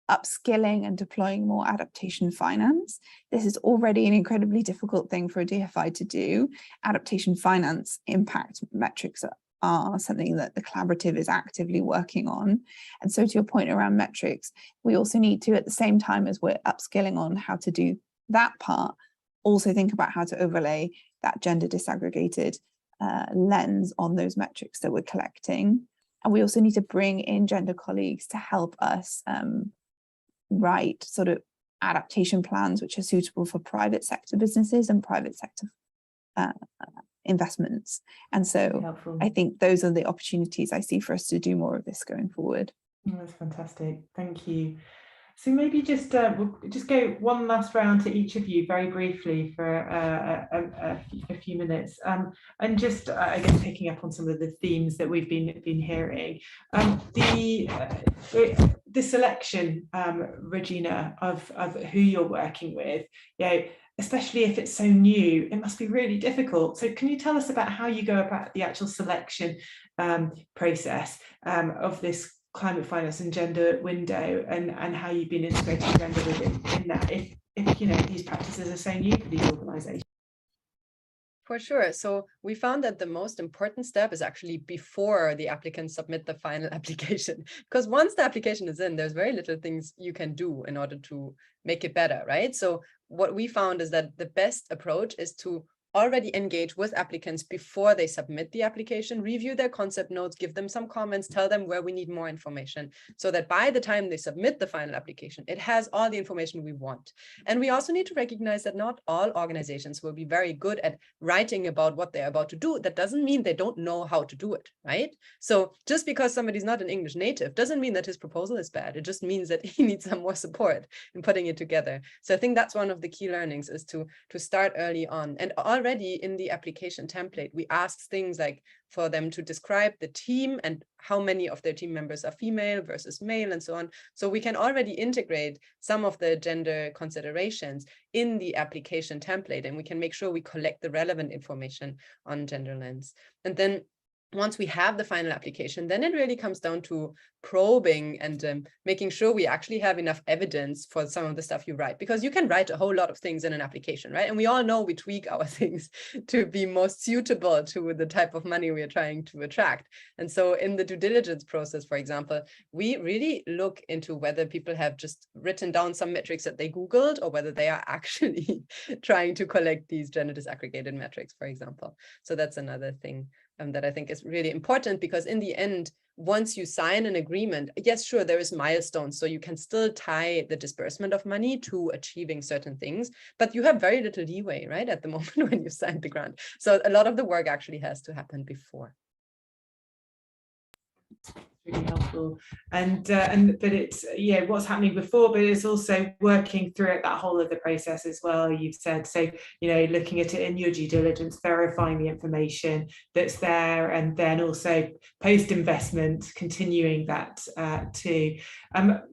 upskilling and deploying more adaptation finance. This is already an incredibly difficult thing for a DFI to do. Adaptation finance impact metrics are something that the collaborative is actively working on. And so to your point around metrics, we also need to, at the same time as we're upskilling on how to do that part, also think about how to overlay that gender disaggregated lens on those metrics that we're collecting. And we also need to bring in gender colleagues to help us write sort of adaptation plans which are suitable for private sector businesses and private sector investments. And so I think those are the opportunities I see for us to do more of this going forward. That's fantastic. Thank you. So maybe we'll just go one last round to each of you very briefly for a few minutes, and just I guess picking up on some of the themes that we've been hearing. The selection, Regina, of who you're working with, you know, especially if it's so new, it must be really difficult. So can you tell us about how you go about the actual selection process of this climate finance and gender window, and how you've been integrating gender within that, if you know these practices are so new for these organisations? For sure. So we found that the most important step is actually before the applicants submit the final application, because once the application is in, there's very little things you can do in order to make it better, right? So what we found is that the best approach is to already engage with applicants before they submit the application, review their concept notes, give them some comments, tell them where we need more information, so that by the time they submit the final application, it has all the information we want. And we also need to recognize that not all organizations will be very good at writing about what they're about to do. That doesn't mean they don't know how to do it, right? So just because somebody's not an English native doesn't mean that his proposal is bad. It just means that he needs some more support in putting it together. So I think that's one of the key learnings, is to start early on. And already in the application template, we ask things like for them to describe the team and how many of their team members are female versus male and so on. So we can already integrate some of the gender considerations in the application template, and we can make sure we collect the relevant information on gender lens. And then once we have the final application, then it really comes down to probing and making sure we actually have enough evidence for some of the stuff you write, because you can write a whole lot of things in an application, right? And we all know we tweak our things to be most suitable to the type of money we are trying to attract. And so in the due diligence process, for example, we really look into whether people have just written down some metrics that they Googled, or whether they are actually trying to collect these gender disaggregated metrics, for example. So that's another thing that I think is really important, because in the end, once you sign an agreement, yes, sure, there is milestones, so you can still tie the disbursement of money to achieving certain things, but you have very little leeway, right, at the moment when you sign the grant. So a lot of the work actually has to happen before. Really helpful, and but it's what's happening before, but it's also working through it, that whole of the process as well, you've said. So looking at it in your due diligence, verifying the information that's there, and then also post investment continuing that too.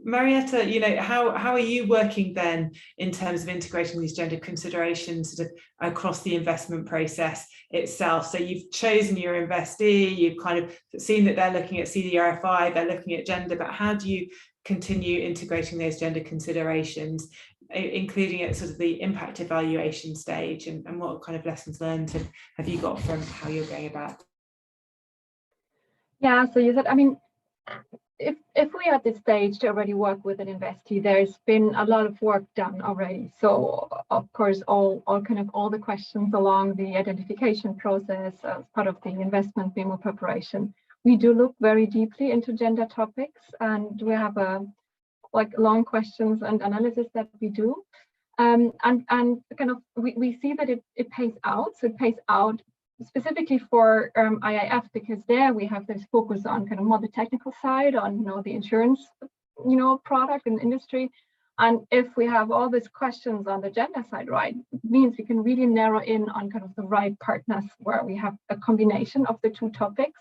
Marietta, how are you working then in terms of integrating these gender considerations sort of across the investment process itself? So you've chosen your investee, you've kind of seen that they're looking at Cdrfi, they're looking at gender, but how do you continue integrating those gender considerations, including at sort of the impact evaluation stage, and what kind of lessons learned have you got from how you're going about? Yeah, so you said, I mean, if we are at this stage to already work with an investee, there's been a lot of work done already. So of course, all the questions along the identification process as part of the investment memo preparation, we do look very deeply into gender topics, and we have long questions and analysis that we do, and kind of we see that it pays out. So it pays out specifically for IIF, because there we have this focus on kind of more the technical side, on the insurance product and industry. And if we have all these questions on the gender side, right, it means we can really narrow in on kind of the right partners where we have a combination of the two topics.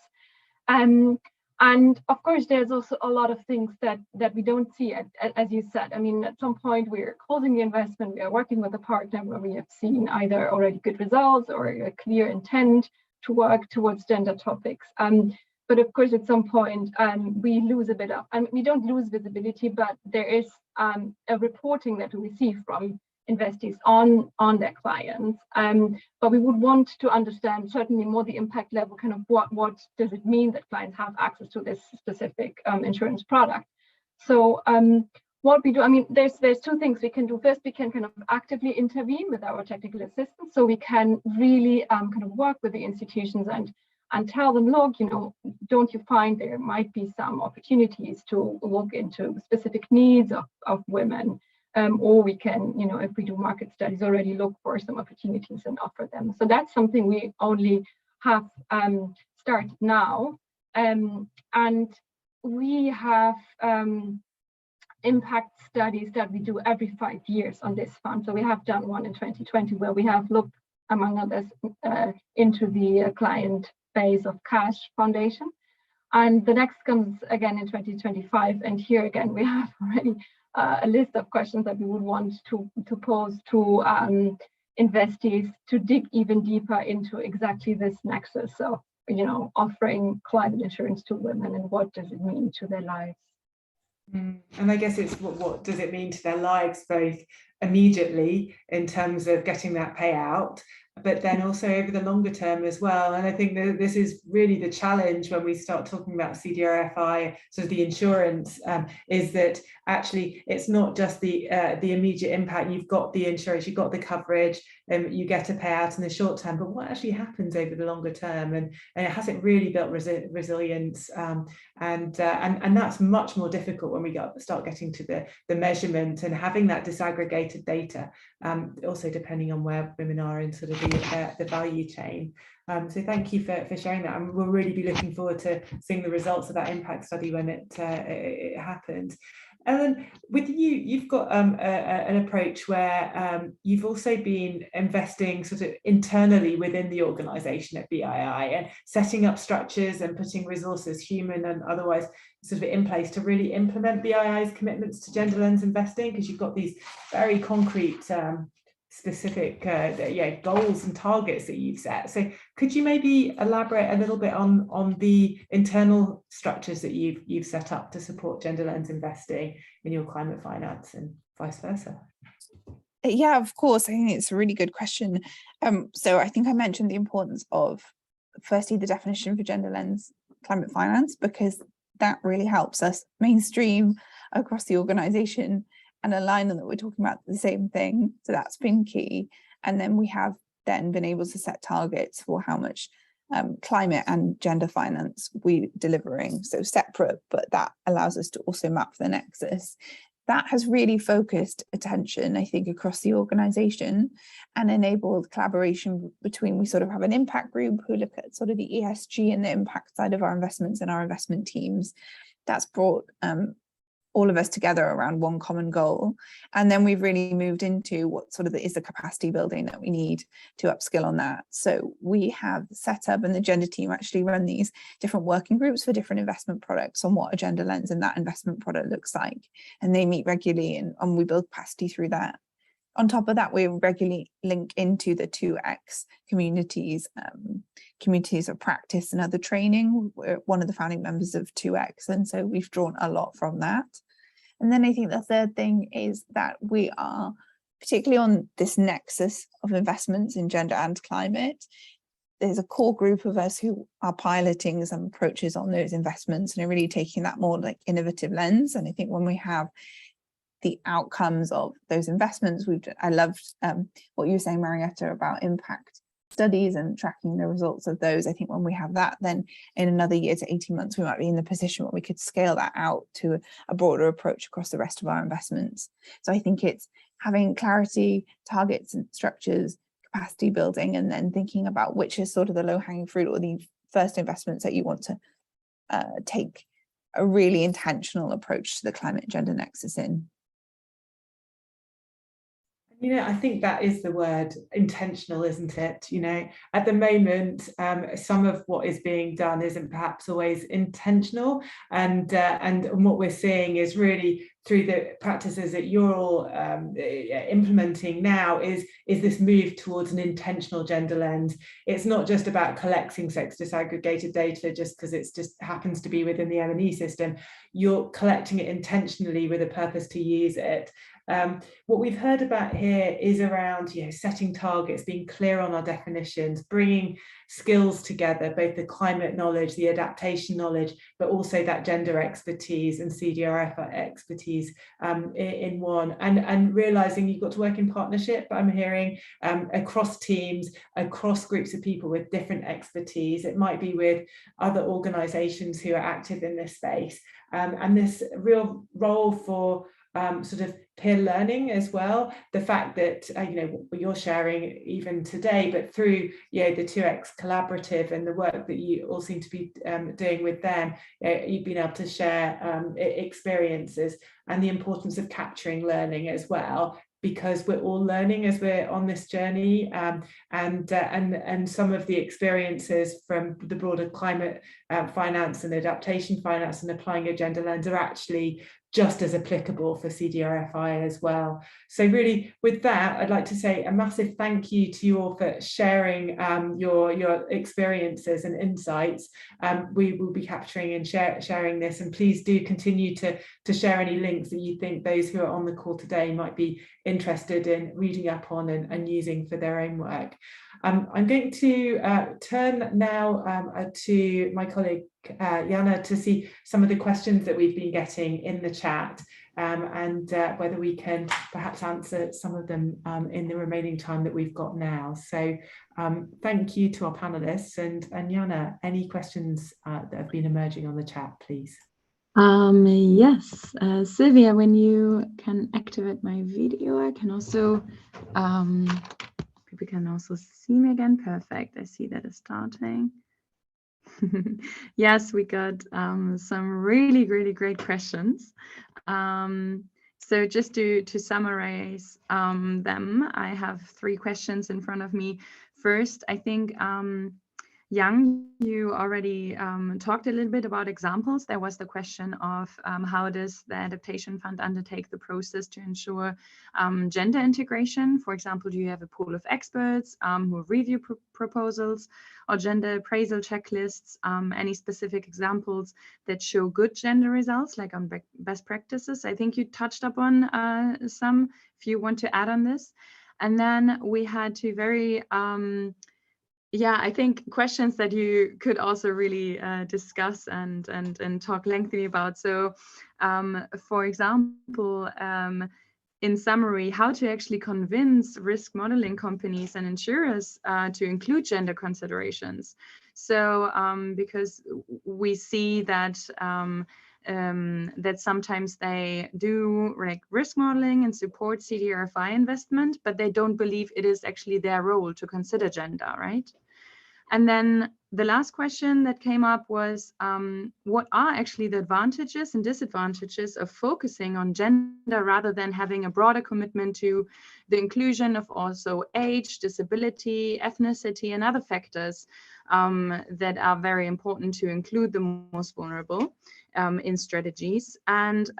And of course, there's also a lot of things that we don't see, as you said. I mean, at some point we're closing the investment, we are working with a partner where we have seen either already good results or a clear intent to work towards gender topics. But of course, at some point, we lose a bit of, we don't lose visibility, but there is a reporting that we receive from investees on their clients. But we would want to understand certainly more the impact level, kind of what does it mean that clients have access to this specific insurance product. So what we do, I mean, there's two things we can do. First, we can kind of actively intervene with our technical assistance, so we can really kind of work with the institutions and tell them, look, don't you find there might be some opportunities to look into specific needs of women? Or we can, if we do market studies, already look for some opportunities and offer them. So that's something we only have started now. And we have impact studies that we do every 5 years on this fund. So we have done one in 2020 where we have looked, among others, into the client base of Cash Foundation. And the next comes again in 2025. And here again, we have already a list of questions that we would want to pose to investees to dig even deeper into exactly this nexus of, offering climate insurance to women, and what does it mean to their lives. And I guess it's what does it mean to their lives, both immediately in terms of getting that payout, but then also over the longer term as well. And I think that this is really the challenge when we start talking about Cdrfi, sort of the insurance, is that actually it's not just the immediate impact. You've got the insurance, you've got the coverage, and you get a payout in the short term, but what actually happens over the longer term? And it hasn't really built resilience, and that's much more difficult when we start getting to the measurement and having that disaggregated data, also depending on where women are in sort of the value chain. So thank you for sharing that, and we'll really be looking forward to seeing the results of that impact study when it happens. Ellen, with you've got an approach where you've also been investing sort of internally within the organisation at BII and setting up structures and putting resources, human and otherwise, sort of in place to really implement BII's commitments to gender lens investing, because you've got these very concrete specific goals and targets that you've set. So could you maybe elaborate a little bit on the internal structures that you've set up to support gender lens investing in your climate finance and vice versa? Yeah, of course. I think it's a really good question. So I think I mentioned the importance of, firstly, the definition for gender lens climate finance, because that really helps us mainstream across the organization and align on that we're talking about the same thing. So that's been key. And then we have then been able to set targets for how much climate and gender finance we're delivering. So separate, but that allows us to also map the nexus. That has really focused attention, I think, across the organization and enabled collaboration between, we sort of have an impact group who look at sort of the ESG and the impact side of our investments and our investment teams. That's brought all of us together around one common goal. And then we've really moved into what sort of is the capacity building that we need to upskill on that. So we have set up, and the gender team actually run these different working groups for different investment products on what a gender lens in that investment product looks like. And they meet regularly and we build capacity through that. On top of that, we regularly link into the 2X communities, communities of practice and other training. We're one of the founding members of 2X, and so we've drawn a lot from that. And then I think the third thing is that we are, particularly on this nexus of investments in gender and climate, there's a core group of us who are piloting some approaches on those investments and are really taking that more like innovative lens. And I think when we have the outcomes of those investments, I loved what you were saying, Marietta, about impact studies and tracking the results of those. I think when we have that, then in another year to 18 months, we might be in the position where we could scale that out to a broader approach across the rest of our investments. So I think it's having clarity, targets and structures, capacity building, and then thinking about which is sort of the low-hanging fruit or the first investments that you want to take a really intentional approach to the climate gender nexus in. You know, I think that is the word, intentional, isn't it? You know, at the moment, some of what is being done isn't perhaps always intentional, and what we're seeing is really through the practices that you're all implementing now is this move towards an intentional gender lens. It's not just about collecting sex disaggregated data just because it just happens to be within the M&E system. You're collecting it intentionally with a purpose to use it. What we've heard about here is around, you know, setting targets, being clear on our definitions, bringing skills together, both the climate knowledge, the adaptation knowledge, but also that gender expertise and Cdrf expertise in one, and realizing you've got to work in partnership. I'm hearing across teams, across groups of people with different expertise. It might be with other organizations who are active in this space, and this real role for sort of peer learning as well. The fact that you know, what you're sharing even today, but through, you know, the 2X collaborative and the work that you all seem to be doing with them, you've been able to share experiences and the importance of capturing learning as well, because we're all learning as we're on this journey, and some of the experiences from the broader climate finance and adaptation finance and applying a gender lens are actually just as applicable for Cdrfi as well. So really, with that, I'd like to say a massive thank you to you all for sharing your experiences and insights. We will be capturing and sharing this, and please do continue to share any links that you think those who are on the call today might be interested in reading up on and using for their own work. I'm going to turn now to my colleague Jana to see some of the questions that we've been getting in the chat, and whether we can perhaps answer some of them in the remaining time that we've got now. So thank you to our panelists, and Jana, any questions that have been emerging on the chat, please? Yes, Sylvia, when you can activate my video, I can also, people can also see me again. Perfect, I see that it's starting. Yes, we got some really great questions. So just to summarize them, I have 3 questions in front of me. First, I think Yang, you already talked a little bit about examples. There was the question of how does the Adaptation Fund undertake the process to ensure gender integration? For example, do you have a pool of experts who review proposals or gender appraisal checklists? Any specific examples that show good gender results, like on best practices? I think you touched upon some, if you want to add on this. And then we had 2 very yeah, I think questions that you could also really discuss and talk lengthily about. So, for example, in summary, how to actually convince risk modeling companies and insurers to include gender considerations. So, because we see that that sometimes they do like risk modeling and support Cdrfi investment, but they don't believe it is actually their role to consider gender, right? And then the last question that came up was, what are actually the advantages and disadvantages of focusing on gender rather than having a broader commitment to the inclusion of also age, disability, ethnicity, and other factors that are very important to include the most vulnerable in strategies? And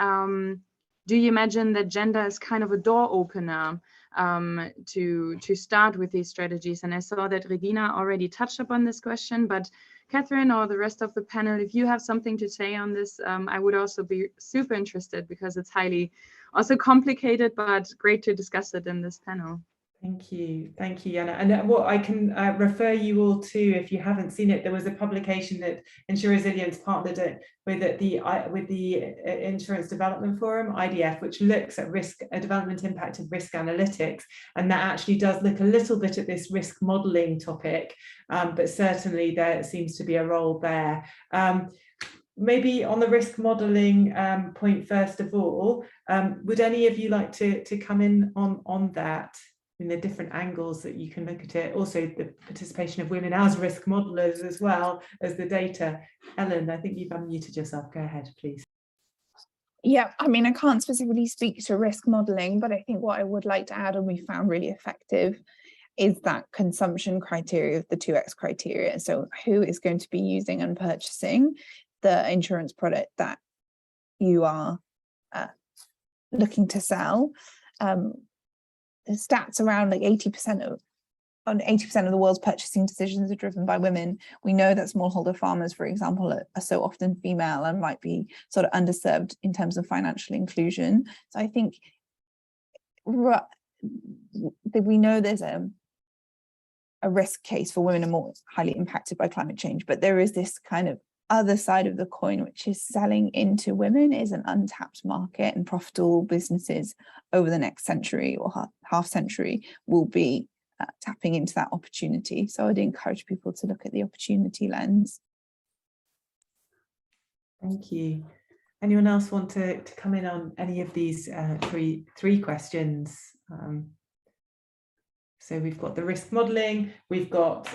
do you imagine that gender is kind of a door opener to start with these strategies? And I saw that Regina already touched upon this question, but Catherine or the rest of the panel, if you have something to say on this, I would also be super interested, because it's highly also complicated, but great to discuss it in this panel. Thank you, Jana. And what I can refer you all to, if you haven't seen it, there was a publication that InsuResilience partnered with the Insurance Development Forum, IDF, which looks at development impact of risk analytics, and that actually does look a little bit at this risk modelling topic, but certainly there seems to be a role there. Maybe on the risk modelling point, first of all, would any of you like to come in on that? In the different angles that you can look at it, also the participation of women as risk modelers as well as the data. Ellen, I think you've unmuted yourself. Go ahead, please. Yeah, I mean, I can't specifically speak to risk modelling, but I think what I would like to add, and we found really effective, is that consumption criteria of the 2X criteria. So who is going to be using and purchasing the insurance product that you are looking to sell? The stats around like 80% of the world's purchasing decisions are driven by women. We know that smallholder farmers, for example, are so often female and might be sort of underserved in terms of financial inclusion. So I think that we know there's a risk case for women are more highly impacted by climate change, but there is this kind of other side of the coin, which is selling into women is an untapped market, and profitable businesses over the next century or half century will be tapping into that opportunity. So I'd encourage people to look at the opportunity lens. Thank you. Anyone else want to come in on any of these three questions? So we've got the risk modelling, we've got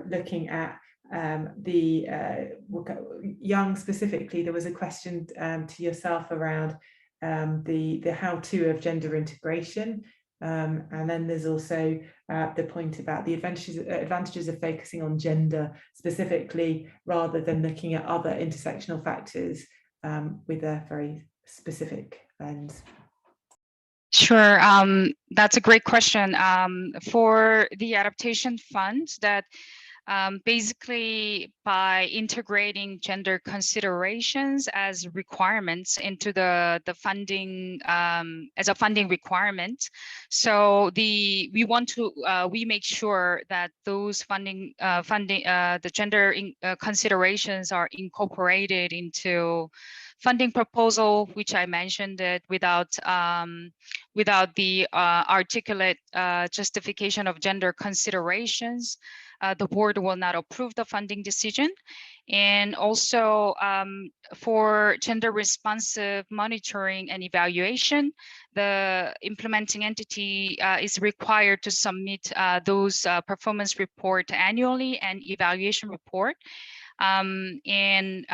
looking at Young specifically. There was a question to yourself around the how-to of gender integration, and then there's also the point about the advantages of focusing on gender specifically rather than looking at other intersectional factors with a very specific lens? Sure, that's a great question. For the adaptation fund, that basically by integrating gender considerations as requirements into the funding as a funding requirement. So we make sure that those the gender considerations are incorporated into funding proposal, which I mentioned it without the articulate justification of gender considerations. The board will not approve the funding decision. And also for gender responsive monitoring and evaluation, the implementing entity is required to submit those performance report annually and evaluation report. And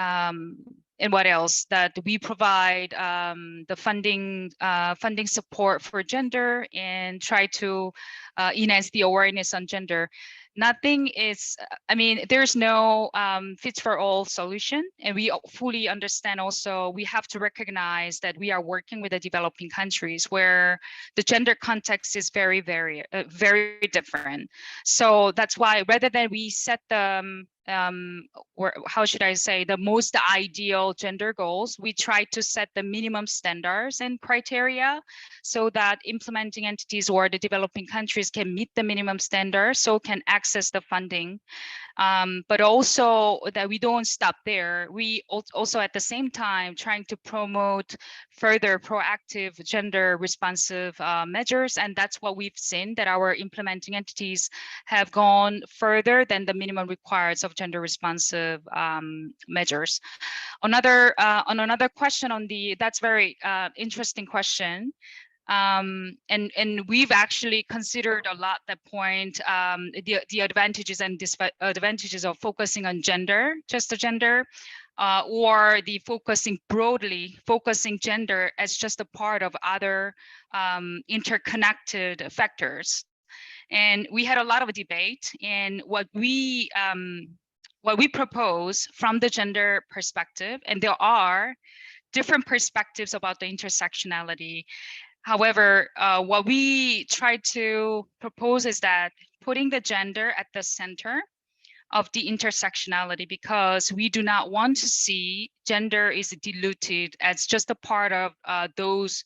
what else? That we provide the funding support for gender and try to enhance the awareness on gender. Nothing is, I mean, there's no fits for all solution, and we fully understand also we have to recognize that we are working with the developing countries where the gender context is very different. So that's why rather than we set the or how should I say, the most ideal gender goals, we try to set the minimum standards and criteria so that implementing entities or the developing countries can meet the minimum standards, so can access the funding. But also that we don't stop there. We also at the same time trying to promote further proactive gender responsive measures. And that's what we've seen, that our implementing entities have gone further than the minimum requirements of gender responsive measures. On another question on that's very interesting question. And we've actually considered a lot that point, the advantages and disadvantages of focusing on gender, just the gender, or the focusing gender as just a part of other interconnected factors. And we had a lot of debate, and what we propose from the gender perspective, and there are different perspectives about the intersectionality. However, what we try to propose is that putting the gender at the center of the intersectionality, because we do not want to see gender is diluted as just a part of those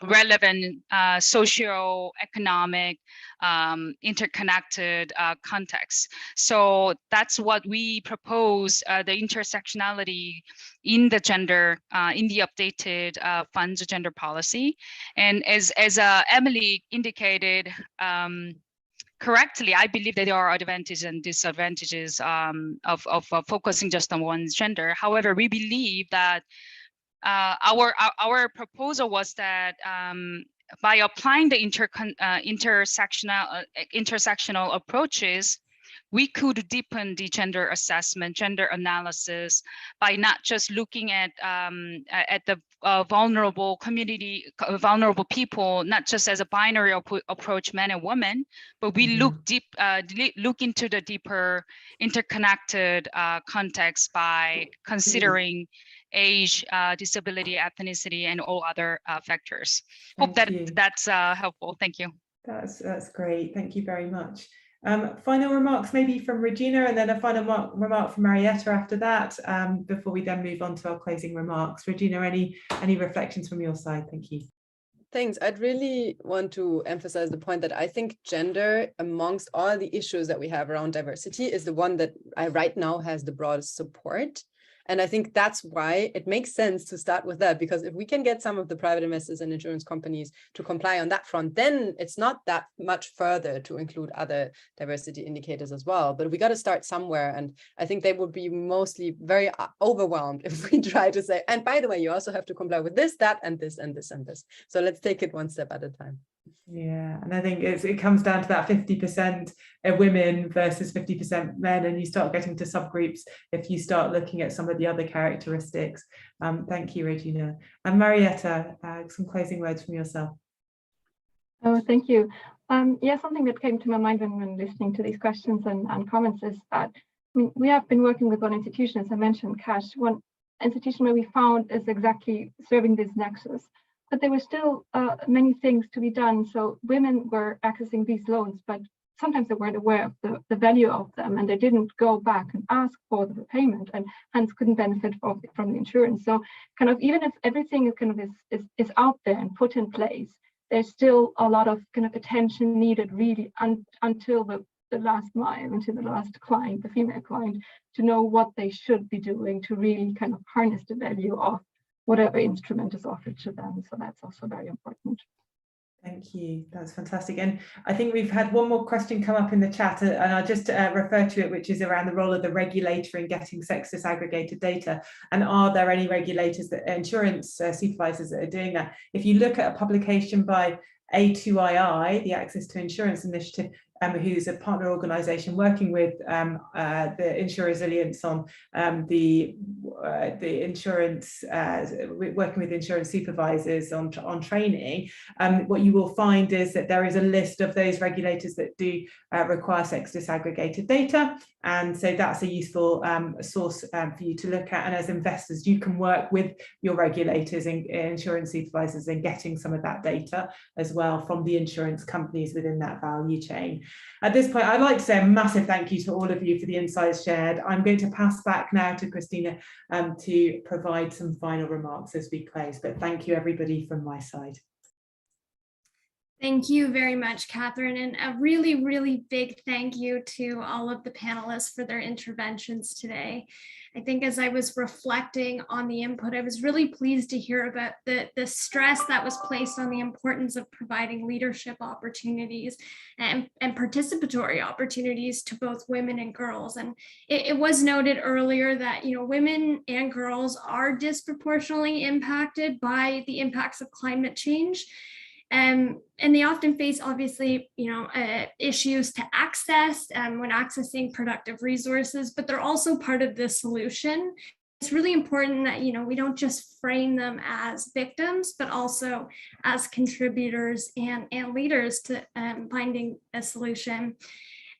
relevant socio-economic interconnected contexts. So that's what we propose, the intersectionality in the gender, in the updated funds gender policy. And as Emily indicated correctly, I believe that there are advantages and disadvantages of focusing just on one gender. However, we believe that our proposal was that by applying the intersectional approaches, we could deepen the gender assessment, gender analysis, by not just looking at the vulnerable community, vulnerable people, not just as a binary approach, men and women, but we look into the deeper interconnected context by considering age, disability, ethnicity, and all other factors. Hope that's helpful. Thank you. That's great. Thank you very much. Final remarks maybe from Regina, and then a final remark from Marietta after that, before we then move on to our closing remarks. Regina, any reflections from your side? Thank you. Thanks. I'd really want to emphasize the point that I think gender, amongst all the issues that we have around diversity, is the one that right now has the broadest support. And I think that's why it makes sense to start with that, because if we can get some of the private investors and insurance companies to comply on that front, then it's not that much further to include other diversity indicators as well. But we got to start somewhere. And I think they would be mostly very overwhelmed if we try to say, and by the way, you also have to comply with this, that, and this, and this, and this. So let's take it one step at a time. Yeah, and I think it comes down to that 50% women versus 50% men, and you start getting to subgroups if you start looking at some of the other characteristics. Thank you, Regina. And Marietta, some closing words from yourself. Oh, thank you. Yeah, something that came to my mind when listening to these questions and comments is that, I mean, we have been working with one institution, as I mentioned, Cash, institution where we found is exactly serving this nexus. But there were still many things to be done. So women were accessing these loans, but sometimes they weren't aware of the value of them, and they didn't go back and ask for the repayment, and hence couldn't benefit from the insurance. So kind of even if everything is out there and put in place, there's still a lot of kind of attention needed really until the last mile, until the last client, the female client, to know what they should be doing to really kind of harness the value of whatever instrument is offered to them. So that's also very important. Thank you. That's fantastic. And I think we've had one more question come up in the chat, and I'll just refer to it, which is around the role of the regulator in getting sex disaggregated data. And are there any regulators, that insurance supervisors, that are doing that? If you look at a publication by A2II, the Access to Insurance Initiative, who's a partner organisation working with the InsuResilience on the insurance, working with insurance supervisors on training, what you will find is that there is a list of those regulators that do require sex disaggregated data, and so that's a useful source for you to look at. And as investors, you can work with your regulators and insurance supervisors in getting some of that data as well from the insurance companies within that value chain. At this point, I'd like to say a massive thank you to all of you for the insights shared. I'm going to pass back now to Christina to provide some final remarks as we close, but thank you everybody from my side. Thank you very much, Catherine, and a really, really big thank you to all of the panelists for their interventions today. I think as I was reflecting on the input, I was really pleased to hear about the stress that was placed on the importance of providing leadership opportunities and participatory opportunities to both women and girls. And it was noted earlier that, you know, women and girls are disproportionately impacted by the impacts of climate change. And they often face, obviously, you know, issues to access when accessing productive resources, but they're also part of the solution. It's really important that, you know, we don't just frame them as victims, but also as contributors and leaders to finding a solution.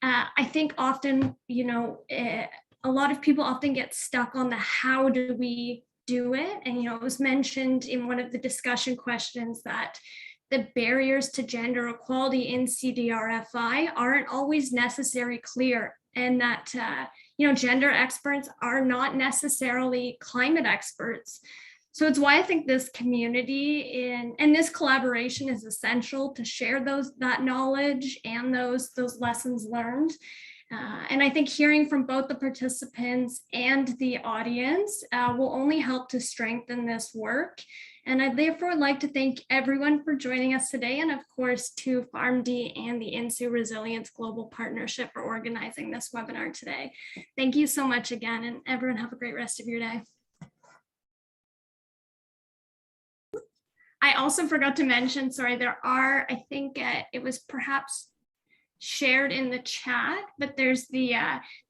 I think often, you know, a lot of people often get stuck on the how do we do it. And, you know, it was mentioned in one of the discussion questions that the barriers to gender equality in Cdrfi aren't always necessarily clear, and that you know, gender experts are not necessarily climate experts. So it's why I think this community and this collaboration is essential to share that knowledge and those lessons learned. And I think hearing from both the participants and the audience will only help to strengthen this work. And I'd therefore like to thank everyone for joining us today, and of course to PharmD and the InsuResilience Global Partnership for organizing this webinar today. Thank you so much again, and everyone have a great rest of your day. I also forgot to mention, sorry, there are, I think it was perhaps shared in the chat, but there's the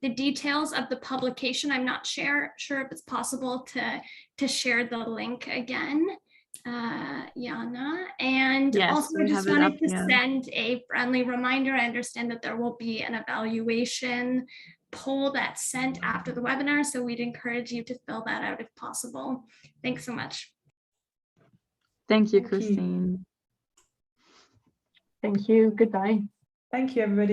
details of the publication. I'm not sure if it's possible to share the link again, Jana. And yes, also just wanted to send a friendly reminder. I understand that there will be an evaluation poll that's sent after the webinar, so we'd encourage you to fill that out if possible. Thanks so much. Thank you, Christine. Thank you. Goodbye. Thank you, everybody.